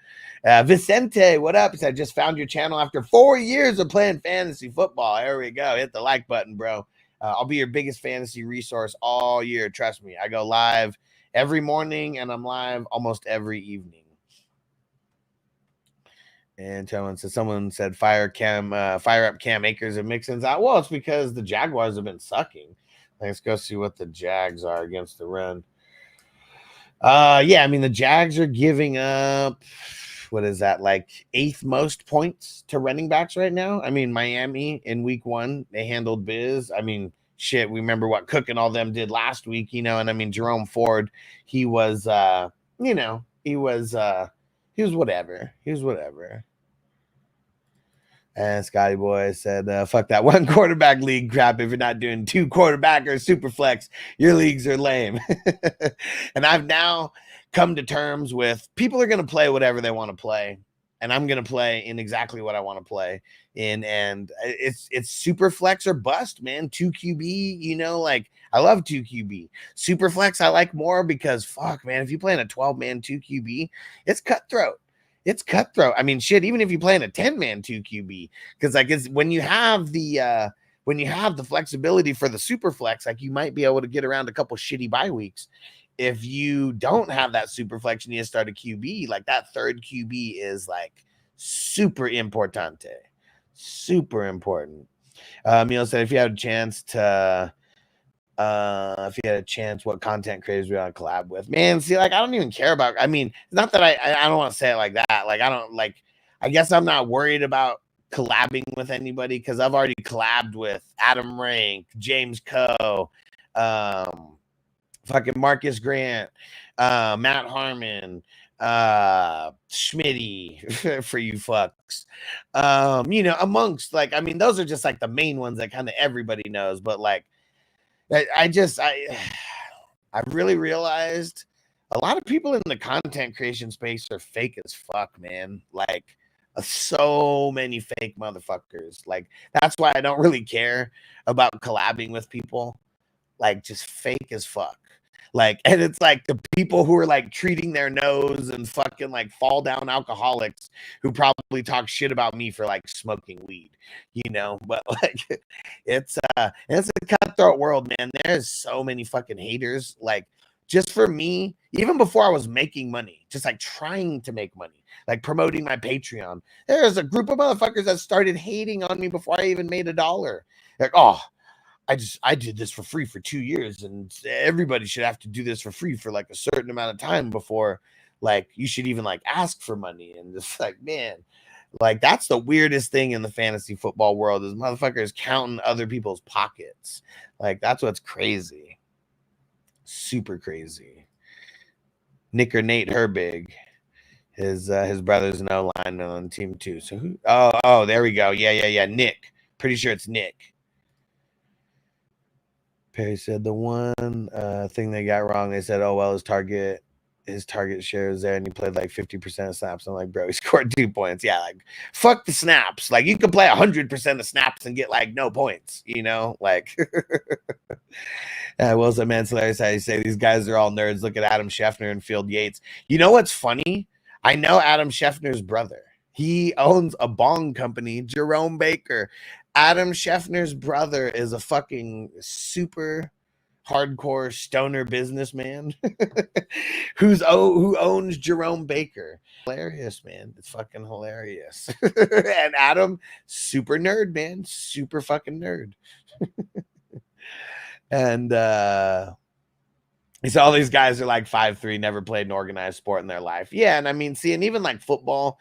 Vicente, what up? I just found your channel after 4 years of playing fantasy football. There we go. Hit the like button, bro. I'll be your biggest fantasy resource all year. Trust me. I go live every morning and I'm live almost every evening. And someone said fire up Cam Akers and Mixon's out. Well, it's because the Jaguars have been sucking. Let's go see what the Jags are against the run. Yeah, I mean the Jags are giving up, what is that, like 8th most points to running backs right now. I mean, Miami in week 1, they handled biz. I mean, shit, we remember what Cook and all them did last week, you know, and I mean Jerome Ford, he was you know, he was whatever. He was whatever. And Scotty Boy said, fuck that one quarterback league crap. If you're not doing 2 quarterback or super flex, your leagues are lame. And I've now come to terms with people are going to play whatever they want to play. And I'm going to play in exactly what I want to play in. And it's super flex or bust, man. 2 QB, you know, like I love 2 QB. Super flex I like more because fuck, man, if you play in a 12-man 2 QB, it's cutthroat. It's cutthroat. I mean, shit, even if you play in a 10-man 2 QB, because like it's when you have the flexibility for the super flex, like you might be able to get around a couple shitty bye weeks. If you don't have that super flex and you start a QB, like that 3rd QB is like super importante. Super important. Neil said if you had a chance to what content creators we want to collab with, man. See, like I don't even care about. I mean, it's not that I don't want to say it like that. Like I don't like. I guess I'm not worried about collabing with anybody because I've already collabed with Adam Rank, James Coe, fucking Marcus Grant, Matt Harmon, Schmitty for you fucks. You know, amongst like, I mean, those are just like the main ones that kind of everybody knows, but like. I really realized a lot of people in the content creation space are fake as fuck, man. Like so many fake motherfuckers. Like that's why I don't really care about collabing with people. Like just fake as fuck. Like, and it's like the people who are like treating their nose and fucking like fall down alcoholics who probably talk shit about me for like smoking weed, you know, but like it's a cutthroat world, man. There's so many fucking haters. Like just for me, even before I was making money, just like trying to make money, like promoting my Patreon, there's a group of motherfuckers that started hating on me before I even made $1. Like, oh, I did this for free for 2 years and everybody should have to do this for free for like a certain amount of time before like you should even like ask for money. And just like, man, like that's the weirdest thing in the fantasy football world is motherfuckers counting other people's pockets. Like that's what's crazy. Super crazy. Nick or Nate Herbig, his brother's no lineman on team 2. So who? Oh, there we go. Yeah. Nick. Pretty sure it's Nick. Perry said the one thing they got wrong, they said, oh, well, his target share is there and he played like 50% of snaps. I'm like, bro, he scored 2 points. Yeah, like, fuck the snaps. Like, you can play 100% of snaps and get like no points, you know? Like, Wilson Manslaughter said, he say these guys are all nerds. Look at Adam Scheffner and Field Yates. You know what's funny? I know Adam Scheffner's brother. He owns a bong company, Jerome Baker. Adam Scheffner's brother is a fucking super hardcore stoner businessman who owns Jerome Baker. Hilarious, man. It's fucking hilarious. And Adam, super nerd, man. Super fucking nerd. And so all these guys are like 5'3", never played an organized sport in their life. Yeah, and I mean, see, and even like football,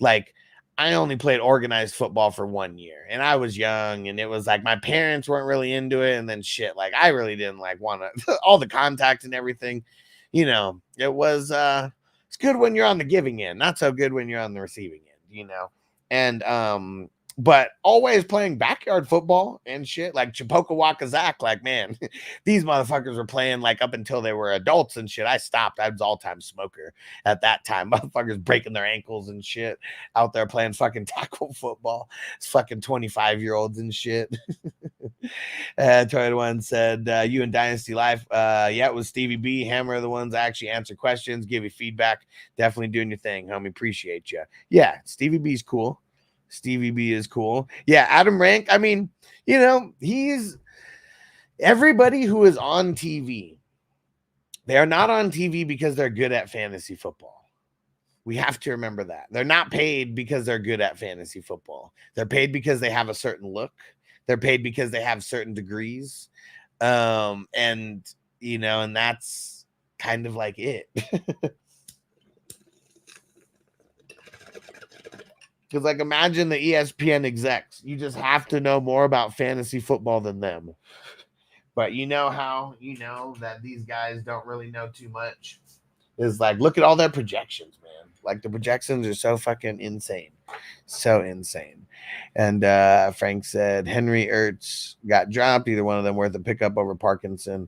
like I only played organized football for 1 year and I was young and it was like my parents weren't really into it. And then shit, like I really didn't like want to all the contact and everything, you know, it was, it's good when you're on the giving end, not so good when you're on the receiving end, you know? And, but always playing backyard football and shit like Chipokawaka Zach, like, man, these motherfuckers were playing like up until they were adults and shit. I stopped. I was all-time smoker at that time. Motherfuckers breaking their ankles and shit out there playing fucking tackle football. It's fucking 25-year-olds and shit. 21 said, you and Dynasty Life. Yeah, it was Stevie B. Hammer are the ones that actually answer questions, give you feedback. Definitely doing your thing, homie. Appreciate you. Yeah, Stevie B's cool. Stevie B is cool. Yeah, Adam Rank. I mean, you know, he's everybody who is on TV. They are not on TV because they're good at fantasy football. We have to remember that. They're not paid because they're good at fantasy football. They're paid because they have a certain look. They're paid because they have certain degrees. And, you know, and that's kind of like it. Because, like, imagine the ESPN execs. You just have to know more about fantasy football than them. But you know how you know that these guys don't really know too much? Is like, look at all their projections, man. Like, the projections are so fucking insane. So insane. And Frank said Henry Ertz got dropped. Either one of them worth a pickup over Parkinson.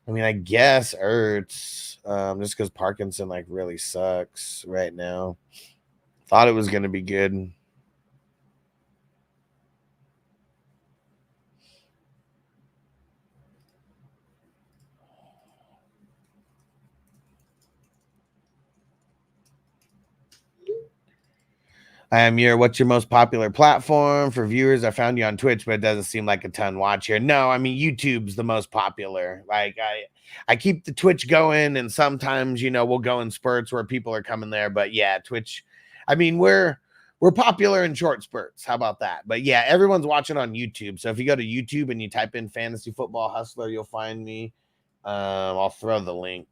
I mean, I guess Ertz, just because Parkinson, like, really sucks right now. Thought it was going to be good. What's your most popular platform for viewers? I found you on Twitch, but it doesn't seem like a ton watch here. No, I mean, YouTube's the most popular. Like, I keep the Twitch going, and sometimes, you know, we'll go in spurts where people are coming there. But yeah, Twitch, I mean, we're popular in short spurts. How about that? But yeah, everyone's watching on YouTube. So if you go to YouTube and you type in Fantasy Football Hustler, you'll find me. I'll throw the link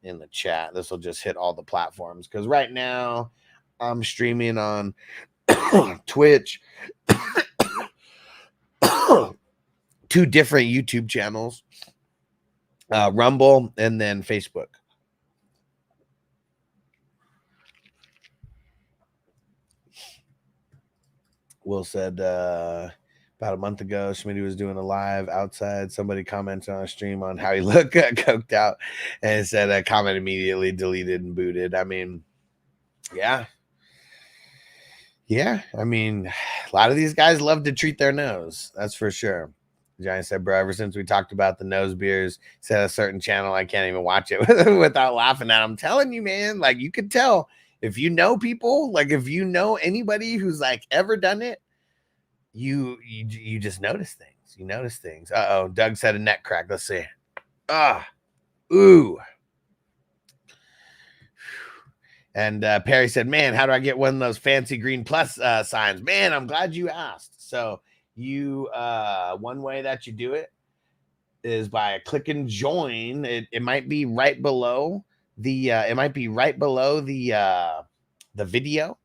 in the chat. This will just hit all the platforms, because right now I'm streaming on Twitch, 2 different YouTube channels, Rumble, and then Facebook. Will said about a month ago, Schmitty was doing a live outside. Somebody commented on a stream on how he looked coked out, and said a comment immediately deleted and booted. I mean, yeah. Yeah, I mean, a lot of these guys love to treat their nose. That's for sure. Giant said, bro, ever since we talked about the nose beers, said a certain channel, I can't even watch it without laughing at. I'm telling you, man, like, you could tell if you know people, like, if you know anybody who's like ever done it, you just notice things. You notice things. Uh-oh, Doug said a neck crack. Let's see. Ooh. And Perry said, man, how do I get one of those fancy green plus signs? Man, I'm glad you asked. So you, one way that you do it is by clicking join. It might be right below the, the video,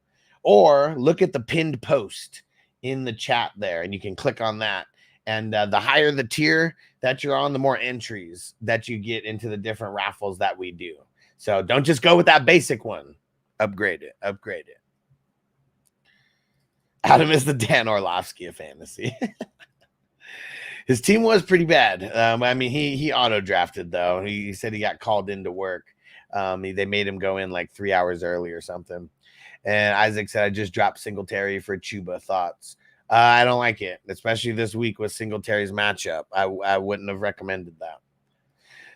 or look at the pinned post in the chat there, and you can click on that. And the higher the tier that you're on, the more entries that you get into the different raffles that we do. So don't just go with that basic one. Upgrade it. Adam is the Dan Orlovsky of fantasy. His team was pretty bad. I mean, he auto drafted though. He said he got called into work. They made him go in like 3 hours early or something. And Isaac said, I just dropped Singletary for Chuba. Thoughts? I don't like it, especially this week with Singletary's matchup. I wouldn't have recommended that.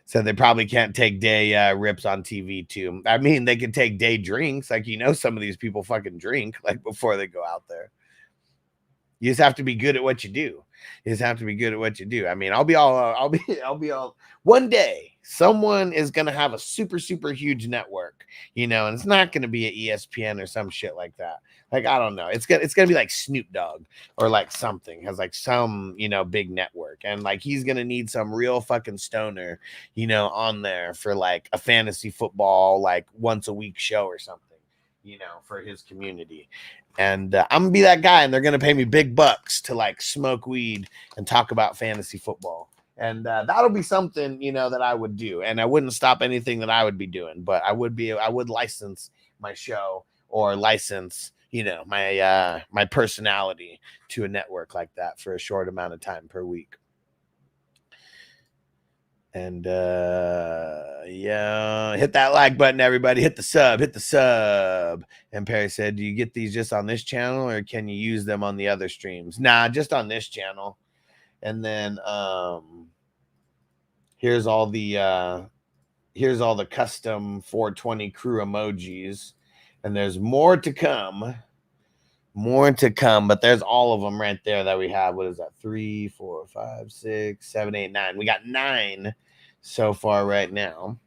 So they probably can't take day rips on TV too. I mean, they can take day drinks. Like, you know, some of these people fucking drink like before they go out there. You just have to be good at what you do. I mean, I'll be all one day. Someone is going to have a super, super huge network, you know, and it's not going to be at ESPN or some shit like that. Like, I don't know. It's going to be like Snoop Dogg or like something, has like some, you know, big network. And like, he's going to need some real fucking stoner, you know, on there for like a fantasy football, like once a week show or something, you know, for his community. And I'm going to be that guy, and they're going to pay me big bucks to like smoke weed and talk about fantasy football. And that'll be something, you know, that I would do. And I wouldn't stop anything that I would be doing, but I would license my show, or license, you know, my personality to a network like that for a short amount of time per week. And yeah, hit that like button, everybody. Hit the sub. And Perry said, do you get these just on this channel, or can you use them on the other streams? Nah, just on this channel. And then here's all the custom 420 crew emojis, and there's more to come, but there's all of them right there that we have. What is that? 3, 4, 5, 6, 7, 8, 9. We got 9 so far right now.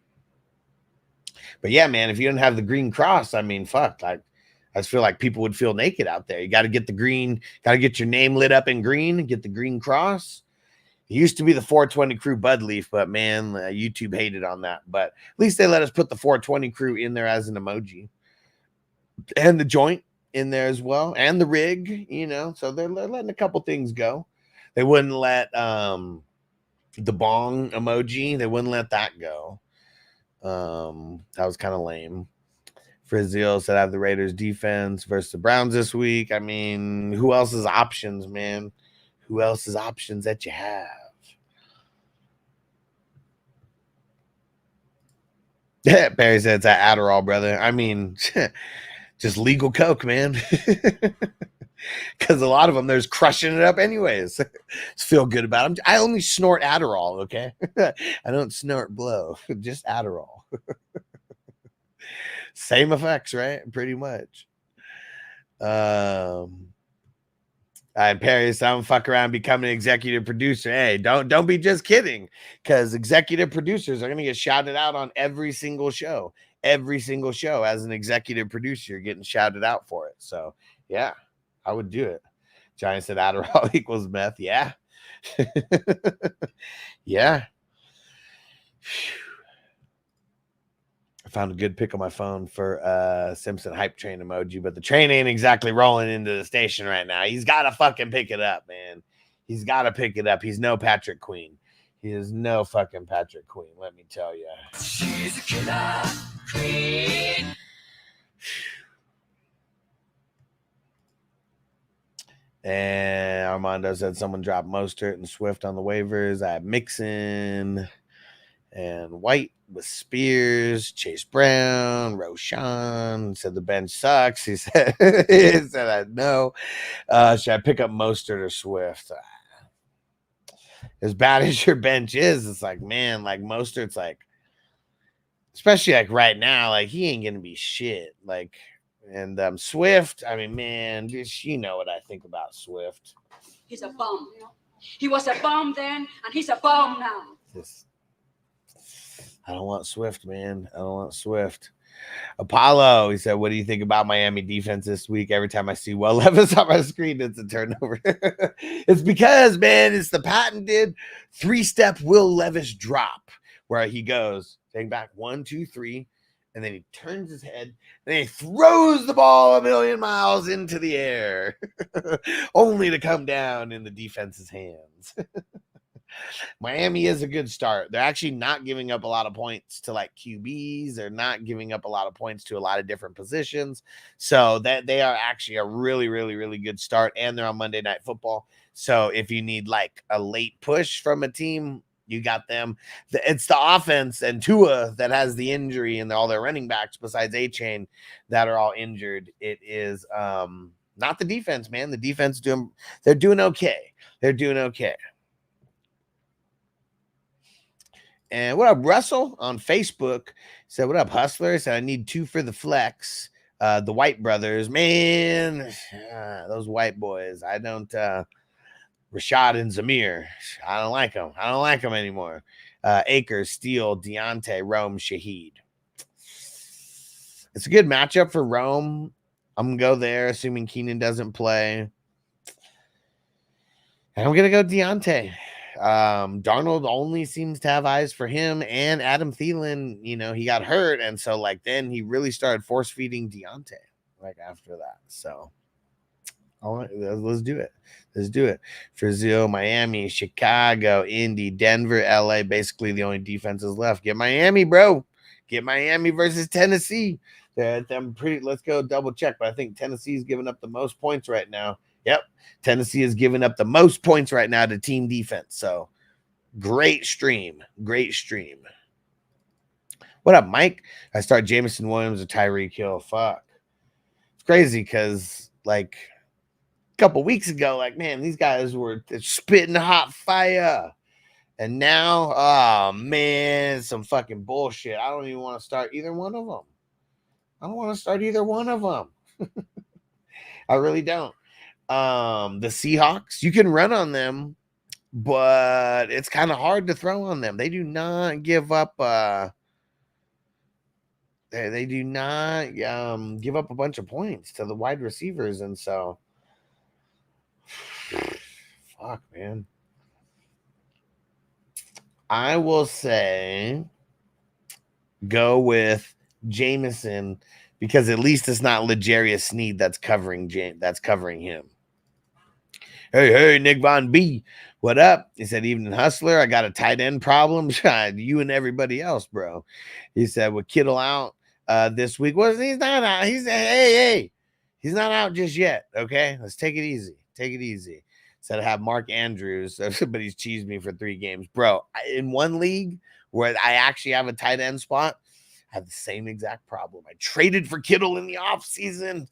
But yeah, man, if you don't have the green cross, I mean, fuck, like, I just feel like people would feel naked out there. You got to get the green, got to get your name lit up in green, get the green cross. It used to be the 420 crew Bud Leaf, but man, YouTube hated on that. But at least they let us put the 420 crew in there as an emoji. And the joint in there as well. And the rig, you know. So they're letting a couple things go. They wouldn't let the bong emoji, they wouldn't let that go. That was kind of lame. Frizzio said I have the Raiders defense versus the Browns this week. I mean, who else's options, man? Who else's options that you have? Yeah, Barry said it's that Adderall, brother. I mean, just legal coke, man. Because a lot of them, there's crushing it up anyways. Just feel good about them. I only snort Adderall, okay? I don't snort blow, just Adderall. Same effects, right? Pretty much. Perry, don't fuck around becoming an executive producer. Hey, don't be just kidding, because executive producers are gonna get shouted out on every single show. Every single show as an executive producer, you're getting shouted out for it. So yeah, I would do it. Giant said Adderall equals meth. Yeah. Yeah. I found a good pic on my phone for Simpson hype train emoji, but the train ain't exactly rolling into the station right now. He's got to fucking pick it up, man. He's got to pick it up. He's no Patrick Queen. He is no fucking Patrick Queen, let me tell you. She's a killer queen. And Armando said someone dropped Mostert and Swift on the waivers. I have Mixon and White with Spears, Chase Brown, Roshan. Said the bench sucks. He said, I know. Should I pick up Mostert or Swift? As bad as your bench is, it's like, man, like Mostert's like, especially like right now, like he ain't gonna be shit. Like, and Swift, I mean, man, you know what I think about Swift. He's a bum. He was a bum then, and he's a bum now. I don't want Swift, man. I don't want Swift. Apollo, he said, what do you think about Miami defense this week? Every time I see Will Levis on my screen, it's a turnover. It's because, man, it's the patented 3-step Will Levis drop where he goes, take back 1, 2, 3, and then he turns his head and he throws the ball a million miles into the air, only to come down in the defense's hands. Miami is a good start. They're actually not giving up a lot of points to like QBs. They're not giving up a lot of points to a lot of different positions. So that they are actually a really, really, really good start. And they're on Monday Night Football. So if you need like a late push from a team, you got them. It's the offense and Tua that has the injury, and all their running backs besides A-Chain that are all injured. It is not the defense, man. The defense they're doing okay. They're doing okay. And what up, Russell on Facebook said, what up, Hustler? Said, I need 2 for the flex. The White brothers, man, those white boys. I don't, Rashad and Zamir. I don't like them. I don't like them anymore. Akers, Steele, Deontay, Rome, Shaheed. It's a good matchup for Rome. I'm going to go there, assuming Keenan doesn't play. And I'm going to go Deontay. Darnold only seems to have eyes for him, and Adam Thielen, you know, he got hurt, and so like then he really started force feeding Deontay like after that. So let's do it. Let's do it. Frizio, Miami, Chicago, Indy, Denver, LA, basically the only defenses left. Get Miami, bro. Get Miami versus Tennessee. I'm pretty. Let's go double check, but I think Tennessee's giving up the most points right now. Yep. Tennessee is giving up the most points right now to team defense. So great stream. Great stream. What up, Mike? I start Jameson Williams or Tyreek Hill. Fuck. It's crazy because like a couple weeks ago, like, man, these guys were spitting hot fire. And now, oh man, some fucking bullshit. I don't even want to start either one of them. I don't want to start either one of them. I really don't. The Seahawks, you can run on them, but it's kind of hard to throw on them. They do not give up they do not give up a bunch of points to the wide receivers, and so fuck, man. I will say go with Jameson because at least it's not Legarius Sneed that's covering him. Hey, Nick Von B. What up? He said, Evening Hustler. I got a tight end problem. You and everybody else, bro. He said, with Kittle out this week. He's not out. Hey. He's not out just yet. Okay. Let's take it easy. Take it easy. Said I have Mark Andrews, but he's cheesed me for 3 games. Bro, in one league where I actually have a tight end spot, I have the same exact problem. I traded for Kittle in the offseason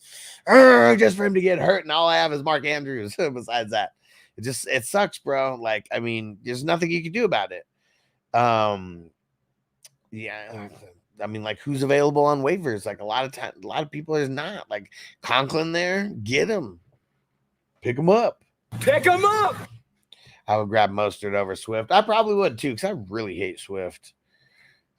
just for him to get hurt, and all I have is Mark Andrews. Besides that, it sucks, bro. Like, I mean, there's nothing you can do about it. Yeah, I mean, like, who's available on waivers? Like, a lot of people is not. Like, Conklin there, get him, pick him up. Pick him up. I would grab Mostert over Swift. I probably would too, because I really hate Swift.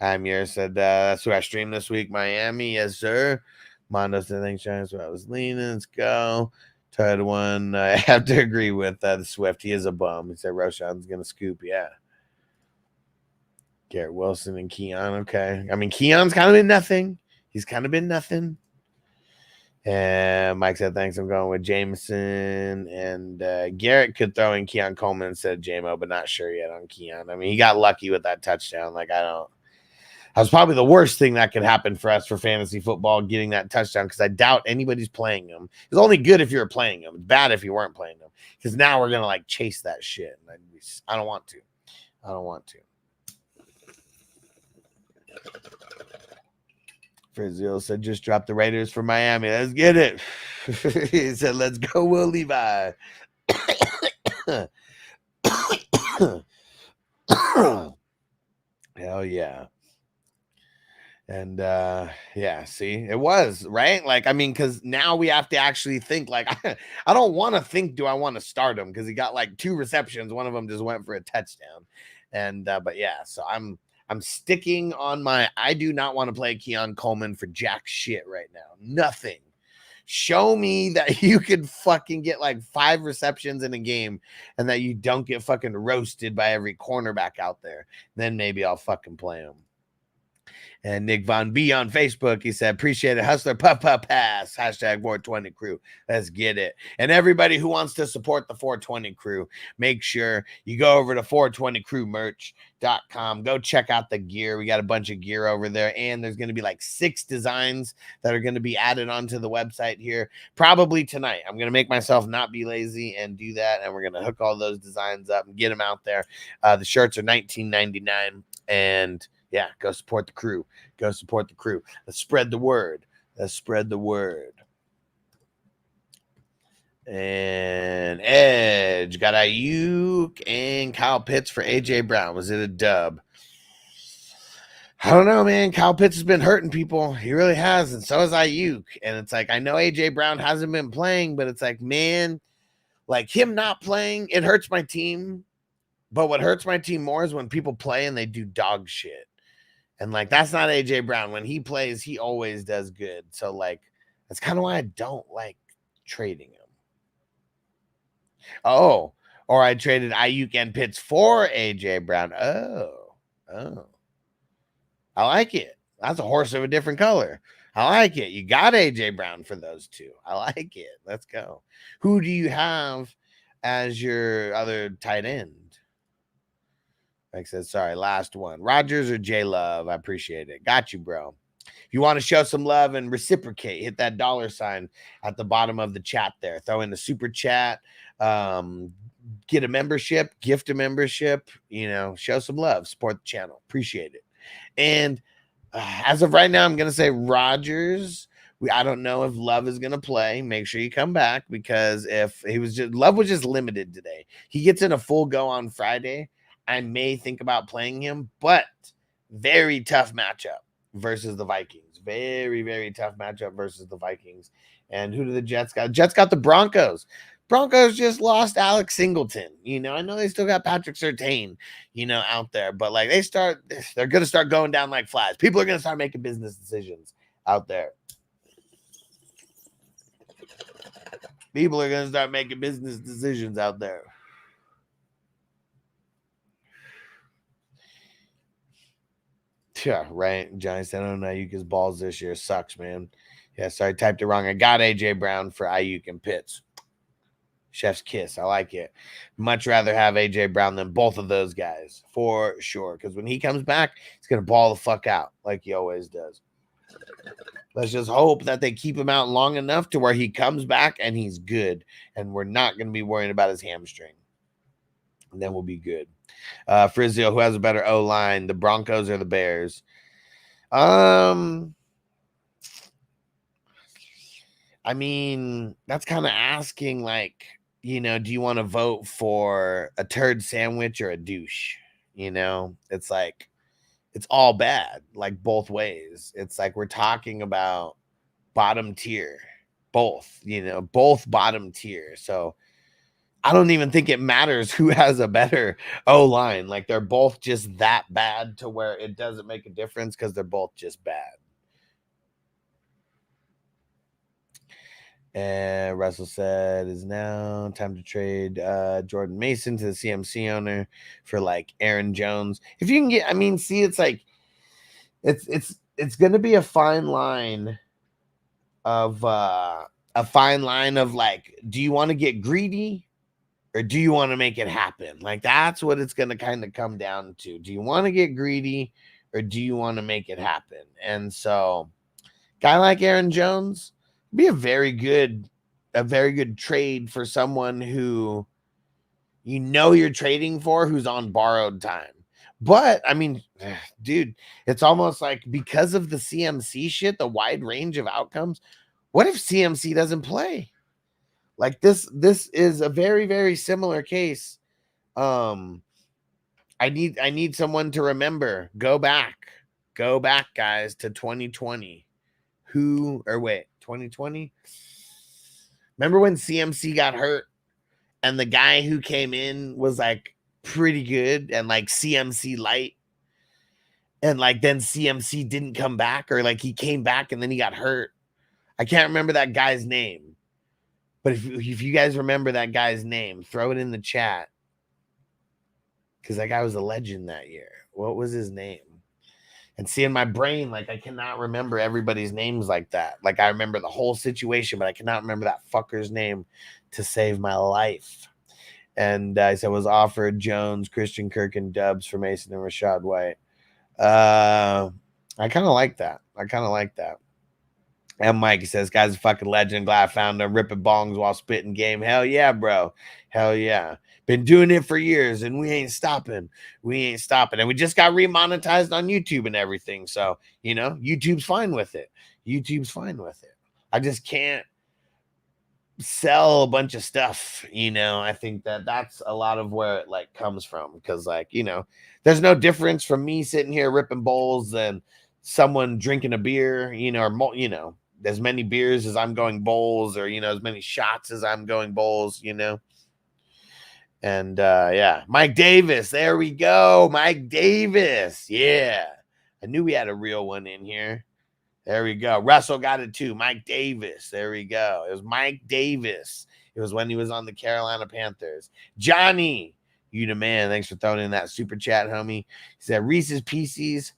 Amir said that's who I streamed this week. Miami, yes, sir. Mondo said thanks, Giants. Where I was leaning. Let's go. Third one. I have to agree with the Swift. He is a bum. He said Roshan's gonna scoop. Yeah. Garrett Wilson and Keon. Okay. I mean, Keon's kind of been nothing. He's kind of been nothing. And Mike said, thanks. I'm going with Jameson. And Garrett could throw in Keon Coleman instead of JMO, but not sure yet on Keon. I mean, he got lucky with that touchdown. Like, that was probably the worst thing that could happen for us for fantasy football, getting that touchdown, because I doubt anybody's playing him. It's only good if you're playing him. It's bad if you weren't playing him, because now we're going to, like, chase that shit. And I don't want to. I don't want to. Frizio said, just drop the Raiders for Miami. Let's get it. He said, let's go, Will Levi. Hell yeah. And yeah, see, it was right. Like, I mean, because now we have to actually think. Like, I don't want to think, do I want to start him? Because he got like 2 receptions. One of them just went for a touchdown. And but yeah, so I'm sticking on I do not want to play Keon Coleman for jack shit right now. Nothing. Show me that you could fucking get like 5 receptions in a game and that you don't get fucking roasted by every cornerback out there. Then maybe I'll fucking play him. And Nick Von B on Facebook, he said, appreciate it, Hustler, puff, pass, hashtag 420 crew. Let's get it. And everybody who wants to support the 420 crew, make sure you go over to 420crewmerch.com. Go check out the gear. We got a bunch of gear over there, and there's going to be like 6 designs that are going to be added onto the website here probably tonight. I'm going to make myself not be lazy and do that, and we're going to hook all those designs up and get them out there. The shirts are $19.99, and yeah, go support the crew. Go support the crew. Let's spread the word. Let's spread the word. And Edge got Ayuk and Kyle Pitts for AJ Brown. Was it a dub? I don't know, man. Kyle Pitts has been hurting people. He really has, and so has Ayuk. And it's like, I know AJ Brown hasn't been playing, but it's like, man, like him not playing, it hurts my team. But what hurts my team more is when people play and they do dog shit. And, like, that's not A.J. Brown. When he plays, he always does good. So, like, that's kind of why I don't like trading him. Oh, or I traded Ayuk and Pitts for A.J. Brown. Oh. I like it. That's a horse of a different color. I like it. You got A.J. Brown for those 2. I like it. Let's go. Who do you have as your other tight end? Like I said, sorry, last one. Rogers or J Love? I appreciate it. Got you, bro. If you want to show some love and reciprocate, hit that $sign at the bottom of the chat there. Throw in the super chat. Get a membership, gift a membership. You know, show some love. Support the channel. Appreciate it. And as of right now, I'm going to say Rogers. I don't know if Love is going to play. Make sure you come back, because if Love was just limited today. He gets in a full go on Friday. I may think about playing him, but very tough matchup versus the Vikings. Very, very tough matchup versus the Vikings. And who do the Jets got? Jets got the Broncos. Broncos just lost Alex Singleton. You know, I know they still got Patrick Surtain, you know, out there, but like they're going to start going down like flies. People are going to start making business decisions out there. People are going to start making business decisions out there. Yeah, right. Johnny said, I don't know. Ayuka's balls this year sucks, man. Yeah, sorry, typed it wrong. I got AJ Brown for Ayuk and Pitts. Chef's kiss. I like it. Much rather have AJ Brown than both of those guys for sure. Because when he comes back, he's gonna ball the fuck out like he always does. Let's just hope that they keep him out long enough to where he comes back and he's good, and we're not gonna be worrying about his hamstring. And then we'll be good. Frizio, who has a better O line, the Broncos or the Bears? I mean, that's kind of asking, like, you know, do you want to vote for a turd sandwich or a douche? You know, it's like, it's all bad, like both ways. It's like we're talking about bottom tier, both, you know, both bottom tier. So I don't even think it matters who has a better O line. Like, they're both just that bad to where it doesn't make a difference because they're both just bad. And Russell said, is now time to trade Jordan Mason to the CMC owner for like Aaron Jones. If you can get, I mean, see, it's like it's going to be a fine line of like, do you want to get greedy or do you want to make it happen? Like, that's what it's going to kind of come down to. Do you want to get greedy or do you want to make it happen? And so, guy like Aaron Jones be a very good trade for someone who you know you're trading for, who's on borrowed time. But I mean, dude, it's almost like because of the CMC shit, the wide range of outcomes. What if CMC doesn't play? Like this is a very, very similar case. I need someone to remember. Go back, guys, to 2020. 2020. Remember when CMC got hurt and the guy who came in was like pretty good and like CMC light, and like then CMC didn't come back, or like he came back and then he got hurt. I can't remember that guy's name, but if you guys remember that guy's name, throw it in the chat, because that guy was a legend that year. What was his name? And see, in my brain, like, I cannot remember everybody's names like that. Like, I remember the whole situation, but I cannot remember that fucker's name to save my life. And I said, was offered Jones, Christian Kirk, and Dubs for Mason and Rashad White. I kind of like that. And Mike says, guy's a fucking legend. Glad I found him ripping bongs while spitting game. Hell yeah, bro. Hell yeah. Been doing it for years, and we ain't stopping. And we just got remonetized on YouTube and everything. So, you know, YouTube's fine with it. I just can't sell a bunch of stuff, you know. I think that's a lot of where it like comes from, because like, you know, there's no difference from me sitting here ripping bowls than someone drinking a beer, you know, or, you know, as many beers as I'm going bowls, or, you know, as many shots as I'm going bowls, you know. And yeah, Mike Davis, there we go. Mike Davis, yeah, I knew we had a real one in here. There we go. Russell got it too. Mike Davis, there we go. It was Mike Davis. It was when he was on the Carolina Panthers. Johnny, you the man. Thanks for throwing in that super chat, homie. He said Reese's Pieces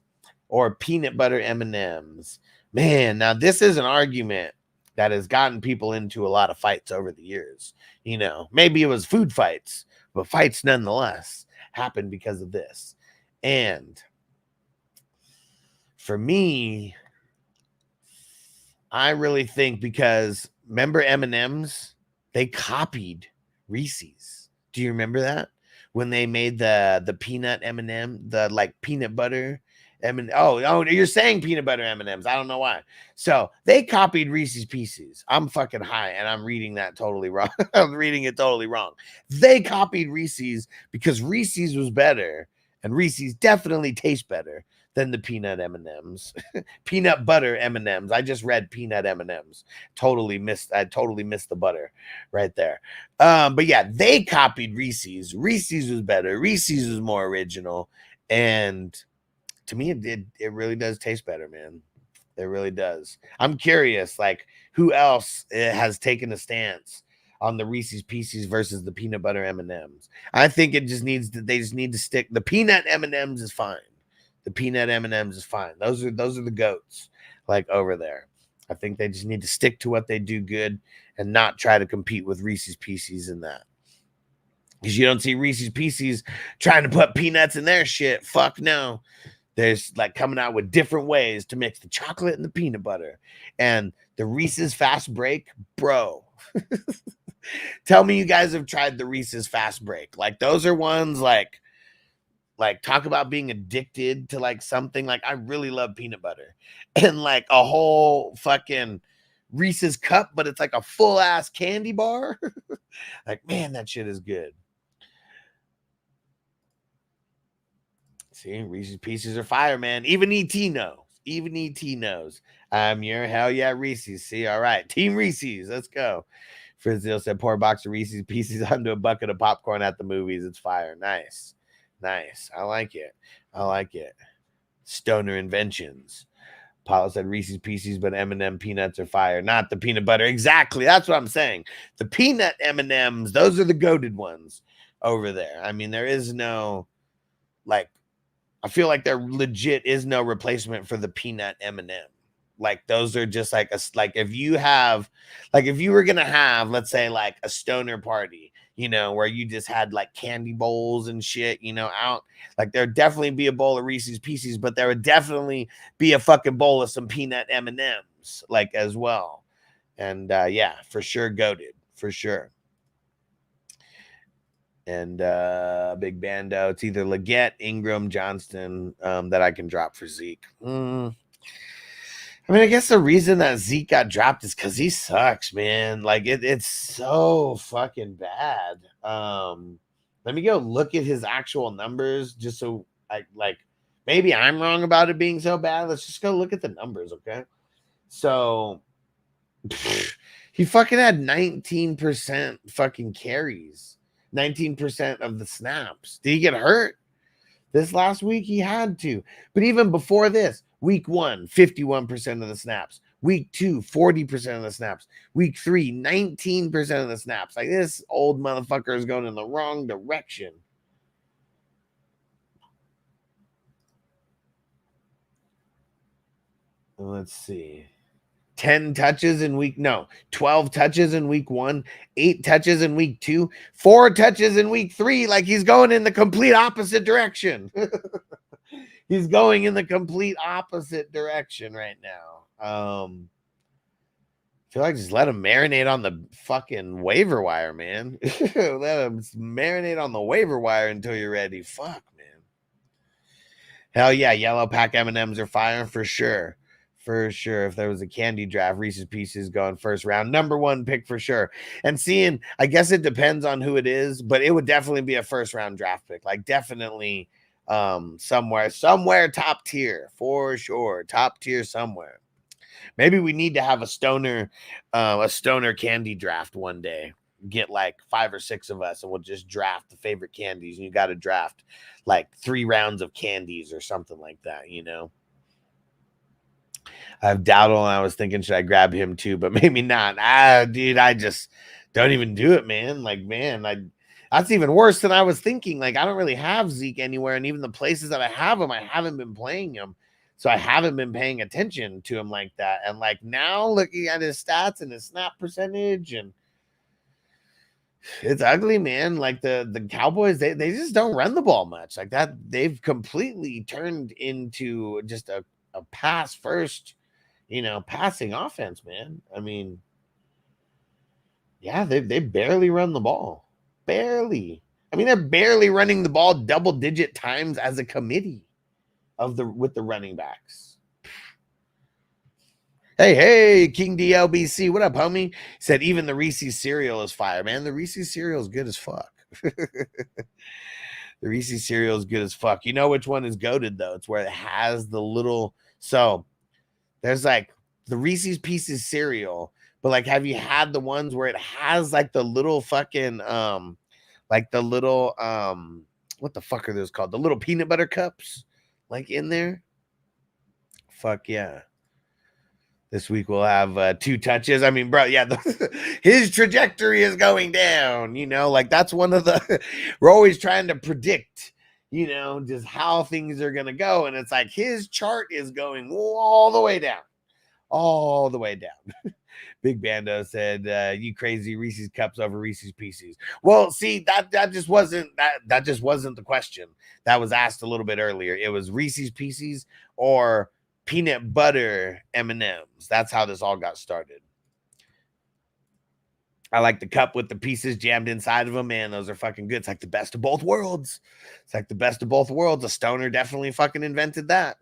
or peanut butter M&Ms. Man, now this is an argument that has gotten people into a lot of fights over the years. You know, maybe it was food fights, but fights nonetheless happened because of this. And for me, I really think, because remember M&Ms, they copied Reese's. Do you remember that? When they made the peanut M&M, the like peanut butter oh, you're saying peanut butter M&Ms. I don't know why. So they copied Reese's Pieces. I'm fucking high, and I'm reading that totally wrong. I'm reading it totally wrong. They copied Reese's because Reese's was better, and Reese's definitely tastes better than the peanut M&Ms. Peanut butter M&Ms. I just read peanut M&Ms. I totally missed the butter right there. But yeah, they copied Reese's. Reese's was better. Reese's was more original, and to me, it really does taste better, man. It really does. I'm curious, like, who else has taken a stance on the Reese's Pieces versus the peanut butter M&Ms. I think they just need to stick. The peanut M&Ms is fine. The peanut M&Ms is fine. Those are the goats, like over there. I think they just need to stick to what they do good and not try to compete with Reese's Pieces in that. Because you don't see Reese's Pieces trying to put peanuts in their shit. Fuck no. There's like coming out with different ways to mix the chocolate and the peanut butter. And the Reese's Fast Break, bro. Tell me you guys have tried the Reese's Fast Break. Like those are ones like talk about being addicted to like something. Like I really love peanut butter. And like a whole fucking Reese's cup, but it's like a full ass candy bar. Like, man, that shit is good. See, Reese's Pieces are fire, man. Even ET knows. Even ET knows. I'm your hell yeah Reese's. See, all right. Team Reese's. Let's go. Frizzle said, pour a box of Reese's Pieces onto a bucket of popcorn at the movies. It's fire. Nice. Nice. I like it. I like it. Stoner inventions. Paulo said Reese's Pieces, but M&M peanuts are fire. Not the peanut butter. Exactly. That's what I'm saying. The peanut M&Ms, those are the goated ones over there. I mean, there is no, like, I feel like there legit is no replacement for the peanut M&M. Like those are just like if you were going to have, let's say like a stoner party, you know, where you just had like candy bowls and shit, you know, out, like there'd definitely be a bowl of Reese's Pieces, but there would definitely be a fucking bowl of some peanut M&Ms like as well. And yeah, for sure. Goated for sure. And Big Bando, it's either Leggett, Ingram, Johnston that I can drop for Zeke. I mean, I guess the reason that Zeke got dropped is because he sucks, man. Like it's so fucking bad. Let me go look at his actual numbers just so I like maybe I'm wrong about it being so bad. Let's just go look at the numbers, okay? So he fucking had 19% fucking carries. 19% of the snaps. Did he get hurt? This last week he had to. But even before this, week 1, 51% of the snaps. Week 2, 40% of the snaps. Week 3, 19% of the snaps. Like this old motherfucker is going in the wrong direction. Let's see. 10 touches in 12 touches in week 1, 8 touches in week 2, 4 touches in week 3. Like he's going in the complete opposite direction. He's going in the complete opposite direction right now. I feel like just let him marinate on the fucking waiver wire, man. Let him marinate on the waiver wire until you're ready. Fuck, man. Hell yeah, yellow pack M&Ms are fire for sure. For sure. If there was a candy draft, Reese's Pieces going first round. Number 1 pick for sure. And seeing, I guess it depends on who it is, but it would definitely be a first round draft pick. Like definitely somewhere top tier for sure. Top tier somewhere. Maybe we need to have a stoner candy draft one day. Get like 5 or 6 of us and we'll just draft the favorite candies. And you got to draft like 3 rounds of candies or something like that, you know? I have Dowdle, and I was thinking, should I grab him too? But maybe not. Dude, I just don't even do it, man. Like, man, that's even worse than I was thinking. Like, I don't really have Zeke anywhere, and even the places that I have him, I haven't been playing him. So I haven't been paying attention to him like that. And like now looking at his stats and his snap percentage, and it's ugly, man. Like the Cowboys, they just don't run the ball much like that. They've completely turned into just a pass first, passing offense, man. I mean, yeah, they barely run the ball. Barely. I mean, they're barely running the ball double-digit times as a committee with the running backs. Hey, King DLBC, what up, homie? Said even the Reese's cereal is fire, man. The Reese's cereal is good as fuck. The Reese's cereal is good as fuck. You know which one is goated though? It's where it has the little. So there's like the Reese's Pieces cereal, but like, have you had the ones where it has like the little fucking what the fuck are those called? The little peanut butter cups, like in there. Fuck yeah. This week we'll have 2 touches. I mean, bro, yeah, his trajectory is going down, like that's one of the, we're always trying to predict, you know, just how things are going to go. And it's like his chart is going all the way down. All the way down. Big Bando said, "You crazy Reese's Cups over Reese's Pieces." Well, see, that just wasn't that just wasn't the question that was asked a little bit earlier. It was Reese's Pieces or peanut butter M&Ms. That's how this all got started. I like the cup with the pieces jammed inside of them. Man, those are fucking good. It's like the best of both worlds. It's like the best of both worlds. A stoner definitely fucking invented that.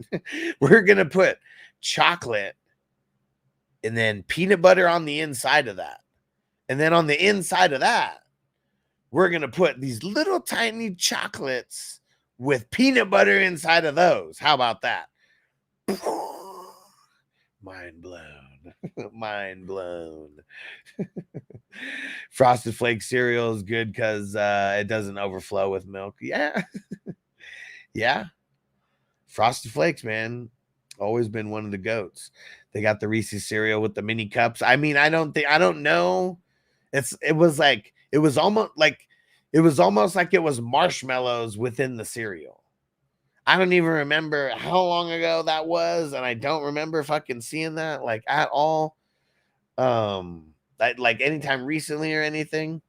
We're gonna put chocolate and then peanut butter on the inside of that. And then on the inside of that, we're going to put these little tiny chocolates with peanut butter inside of those. How about that? Mind blown. Mind blown. Frosted Flake cereal is good because it doesn't overflow with milk. Yeah. Yeah. Frosted Flakes, man. Always been one of the goats. They got the Reese's cereal with the mini cups. I mean, I don't know. It was almost like it was marshmallows within the cereal. I don't even remember how long ago that was, and I don't remember fucking seeing that like at all. Like anytime recently or anything.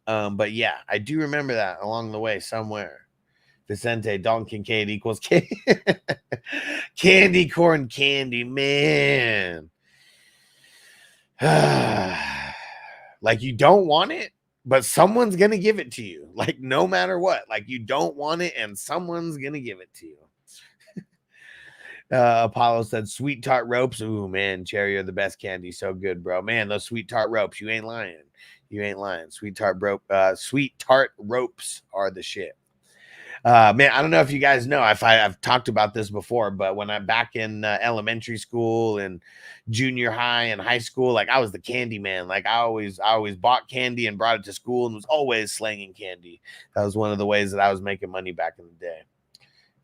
But yeah, I do remember that along the way somewhere. Vicente, Dalton Kincaid equals candy corn candy, man. Like you don't want it, but someone's gonna give it to you. Like no matter what, like you don't want it, and someone's gonna give it to you. Apollo said sweet tart ropes. Ooh, man, Cherry are the best candy. So good, bro. Man, those sweet tart ropes. You ain't lying. You ain't lying. Sweet tart ropes are the shit. Man, I don't know if you guys know if I've talked about this before, but when I'm back in elementary school and junior high and high school, like I was the candy man. Like I always bought candy and brought it to school and was always slanging candy. That was one of the ways that I was making money back in the day.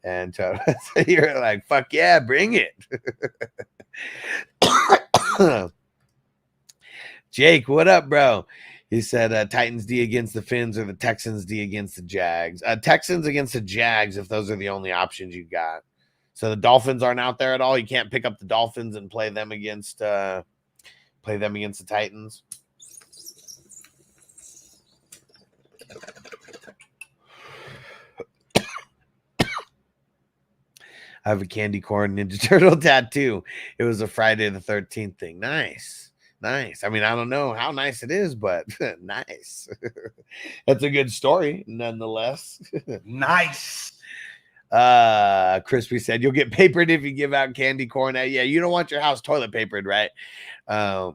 And so you're like, fuck yeah, bring it. Jake, what up, bro? He said Titans D against the Finns or the Texans D against the Jags. Texans against the Jags if those are the only options you got. So the Dolphins aren't out there at all. You can't pick up the Dolphins and play them against the Titans. I have a candy corn Ninja Turtle tattoo. It was a Friday the 13th thing. Nice. Nice. I mean, I don't know how nice it is, but nice. That's a good story, nonetheless. Nice. Crispy said, you'll get papered if you give out candy corn. Yeah, you don't want your house toilet papered, right? Yeah.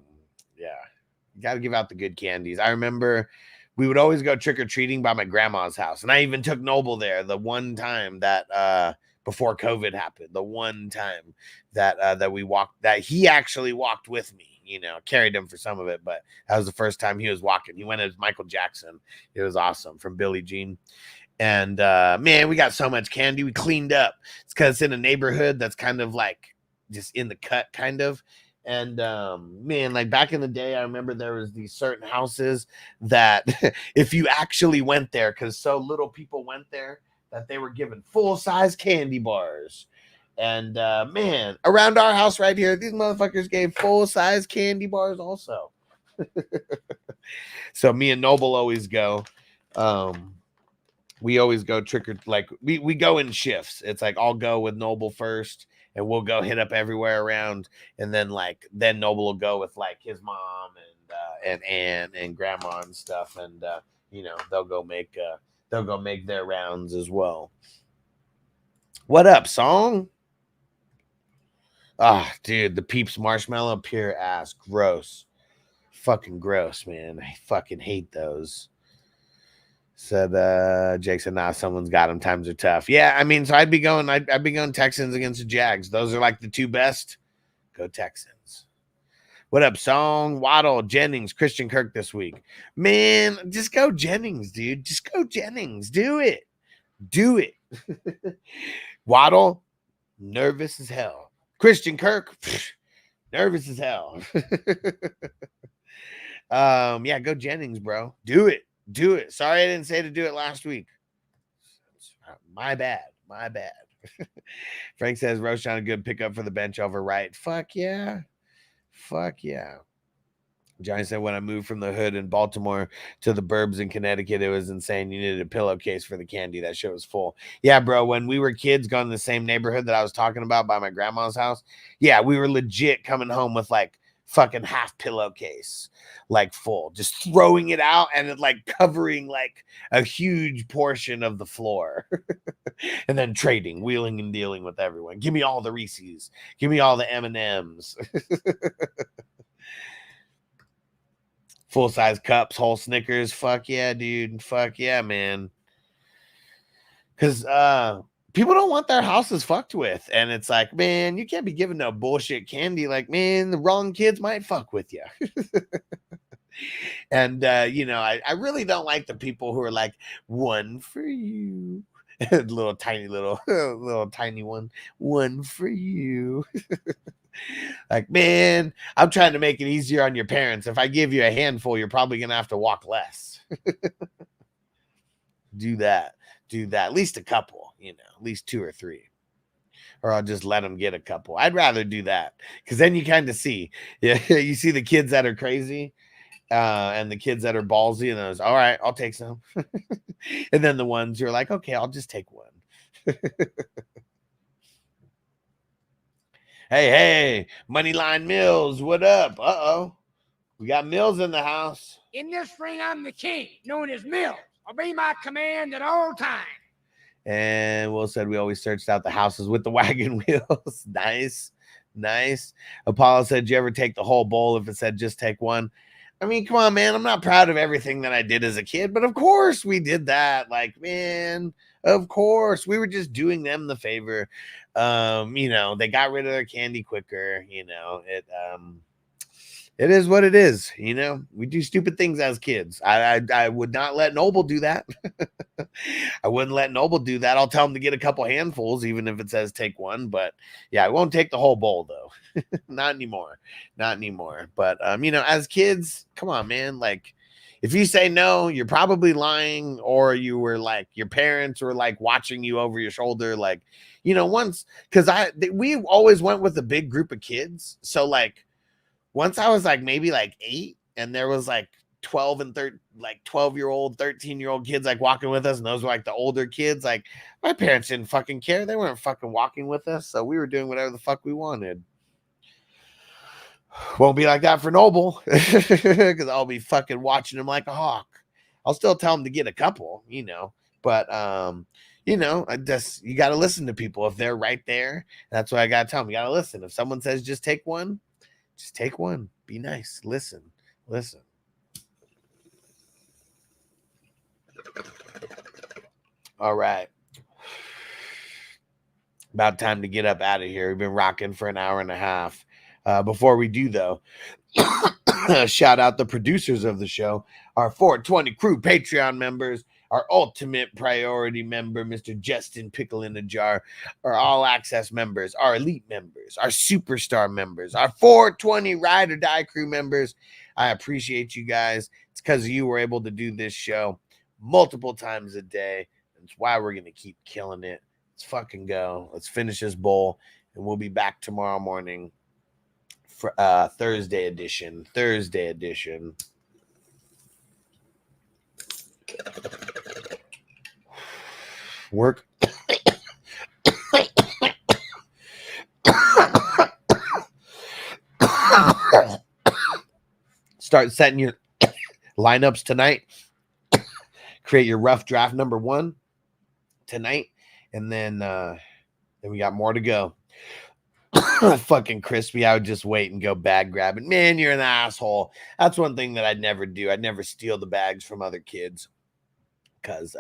You got to give out the good candies. I remember we would always go trick-or-treating by my grandma's house. And I even took Noble there the one time that before COVID happened, the one time that we walked, that he actually walked with me. You know, carried him for some of it, but that was the first time he was walking. He went as Michael Jackson. It was awesome from Billie Jean. And man, we got so much candy. We cleaned up. It's because it's in a neighborhood that's kind of like just in the cut, kind of. And man, like back in the day, I remember there was these certain houses that if you actually went there, because so little people went there, that they were given full-size candy bars. And man, around our house right here, these motherfuckers gave full-size candy bars also. So me and Noble always go. We always go we go in shifts. It's like I'll go with Noble first, and we'll go hit up everywhere around, and then Noble will go with like his mom and aunt and grandma and stuff, and you know, they'll go make their rounds as well. What up, Song? Ah, dude, the Peeps marshmallow, pure ass, gross, fucking gross, man. I fucking hate those. Said Jake said, nah, someone's got them. Times are tough. Yeah, I mean, so I'd be going Texans against the Jags. Those are like the two best. Go Texans. What up, Song? Waddle, Jennings, Christian Kirk this week. Man, just go Jennings, dude. Just go Jennings. Do it. Do it. Waddle, nervous as hell. Christian Kirk, nervous as hell. Yeah, go Jennings, bro. Do it. Do it. Sorry I didn't say to do it last week. My bad. My bad. Frank says Roshan a good pickup for the bench over right. Fuck yeah. Fuck yeah. Johnny said when I moved from the hood in Baltimore to the burbs in Connecticut, it was insane. You needed a pillowcase for the candy. That shit was full. Yeah, bro. When we were kids going to the same neighborhood that I was talking about by my grandma's house, yeah, we were legit coming home with like fucking half pillowcase, like full, just throwing it out and it like covering like a huge portion of the floor and then trading, wheeling and dealing with everyone. Give me all the Reese's. Give me all the M&Ms. Full-size cups, whole Snickers. Fuck yeah, dude. Fuck yeah, man. Because people don't want their houses fucked with. And it's like, man, you can't be giving no bullshit candy. Like, man, the wrong kids might fuck with you. And, you know, I really don't like the people who are like, one for you. little tiny one for you. Like, man, I'm trying to make it easier on your parents. If I give you a handful, you're probably gonna have to walk less. do that at least a couple, you know, at least 2 or 3, or I'll just let them get a couple. I'd rather do that because then you kind of see, yeah, you see the kids that are crazy and the kids that are ballsy, and those, all right, I'll take some. And then the ones who are like, okay, I'll just take one. Hey, Moneyline Mills, what up? Uh-oh. We got Mills in the house. In this ring, I'm the king, known as Mills. Obey my command at all times. And Will said we always searched out the houses with the wagon wheels. Nice. Apollo said, did you ever take the whole bowl if it said just take one? I mean, come on, man. I'm not proud of everything that I did as a kid, but of course we did that. Like, man, of course. We were just doing them the favor. You know, they got rid of their candy quicker. You know, it is what it is. You know, we do stupid things as kids. I would not let Noble do that. I wouldn't let Noble do that. I'll tell him to get a couple handfuls, even if it says take one. But yeah, I won't take the whole bowl though. Not anymore. But you know, as kids, come on, man. Like, if you say no, you're probably lying, or you were like, your parents were like watching you over your shoulder. Like, you know, once, because we always went with a big group of kids. So like, once I was like maybe like 8, and there was like 12 and 12-year-old, 13-year-old kids like walking with us, and those were like the older kids. Like, my parents didn't fucking care. They weren't fucking walking with us, so we were doing whatever the fuck we wanted. Won't be like that for Noble, because I'll be fucking watching him like a hawk. I'll still tell him to get a couple, you know, but you know, you got to listen to people if they're right there. That's what I got to tell them. You got to listen. If someone says just take one, just take one. Be nice. Listen. All right. About time to get up out of here. We've been rocking for an hour and a half. Before we do, though, shout out the producers of the show, our 420 crew Patreon members, our ultimate priority member, Mr. Justin Pickle in a Jar, our all access members, our elite members, our superstar members, our 420 ride or die crew members. I appreciate you guys. It's because you were able to do this show multiple times a day. That's why we're going to keep killing it. Let's fucking go. Let's finish this bowl, and we'll be back tomorrow morning for Thursday edition. Work. Start setting your lineups tonight. Create your rough draft number 1 tonight, and then we got more to go. Fucking Crispy, I would just wait and go bag grabbing. Man, you're an asshole. That's one thing that I'd never do. I'd never steal the bags from other kids, because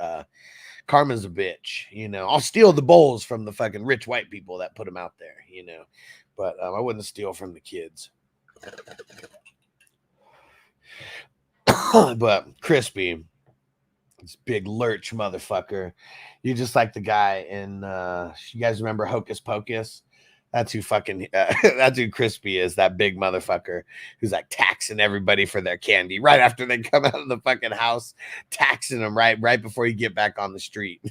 karma's a bitch, you know. I'll steal the bowls from the fucking rich white people that put them out there, you know, but I wouldn't steal from the kids. But Crispy, this big lurch motherfucker, you're just like the guy in you guys remember Hocus Pocus? That's who fucking that's who Crispy is, that big motherfucker who's like taxing everybody for their candy right after they come out of the fucking house, taxing them right before you get back on the street.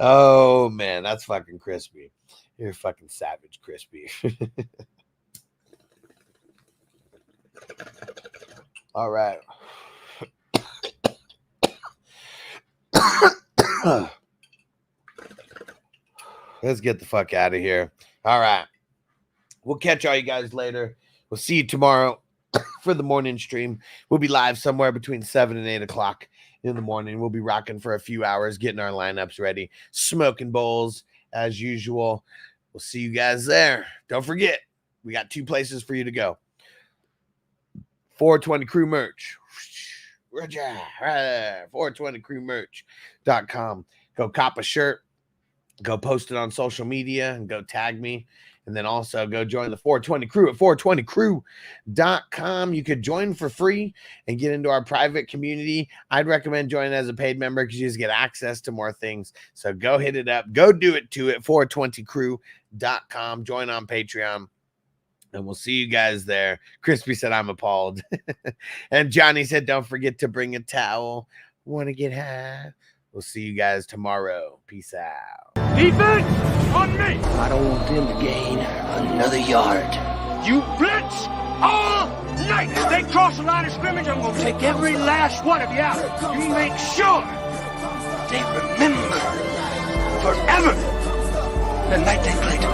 Oh man, that's fucking Crispy. You're fucking savage, Crispy. All right. Let's get the fuck out of here. All right. We'll catch all you guys later. We'll see you tomorrow for the morning stream. We'll be live somewhere between 7 and 8 o'clock in the morning. We'll be rocking for a few hours, getting our lineups ready, smoking bowls as usual. We'll see you guys there. Don't forget, we got 2 places for you to go. 420 Crew merch. 420crewmerch.com. Go cop a shirt. Go post it on social media and go tag me. And then also go join the 420 Crew at 420crew.com. You could join for free and get into our private community. I'd recommend joining as a paid member because you just get access to more things. So go hit it up. Go do it to it. 420crew.com. Join on Patreon. And we'll see you guys there. Crispy said, I'm appalled. And Johnny said, don't forget to bring a towel. Want to get high? We'll see you guys tomorrow. Peace out. Defense on me. I don't want them to gain another yard. You blitz all night. If they cross the line of scrimmage, I'm going to take every last one of you out. You make sure they remember forever the night they played the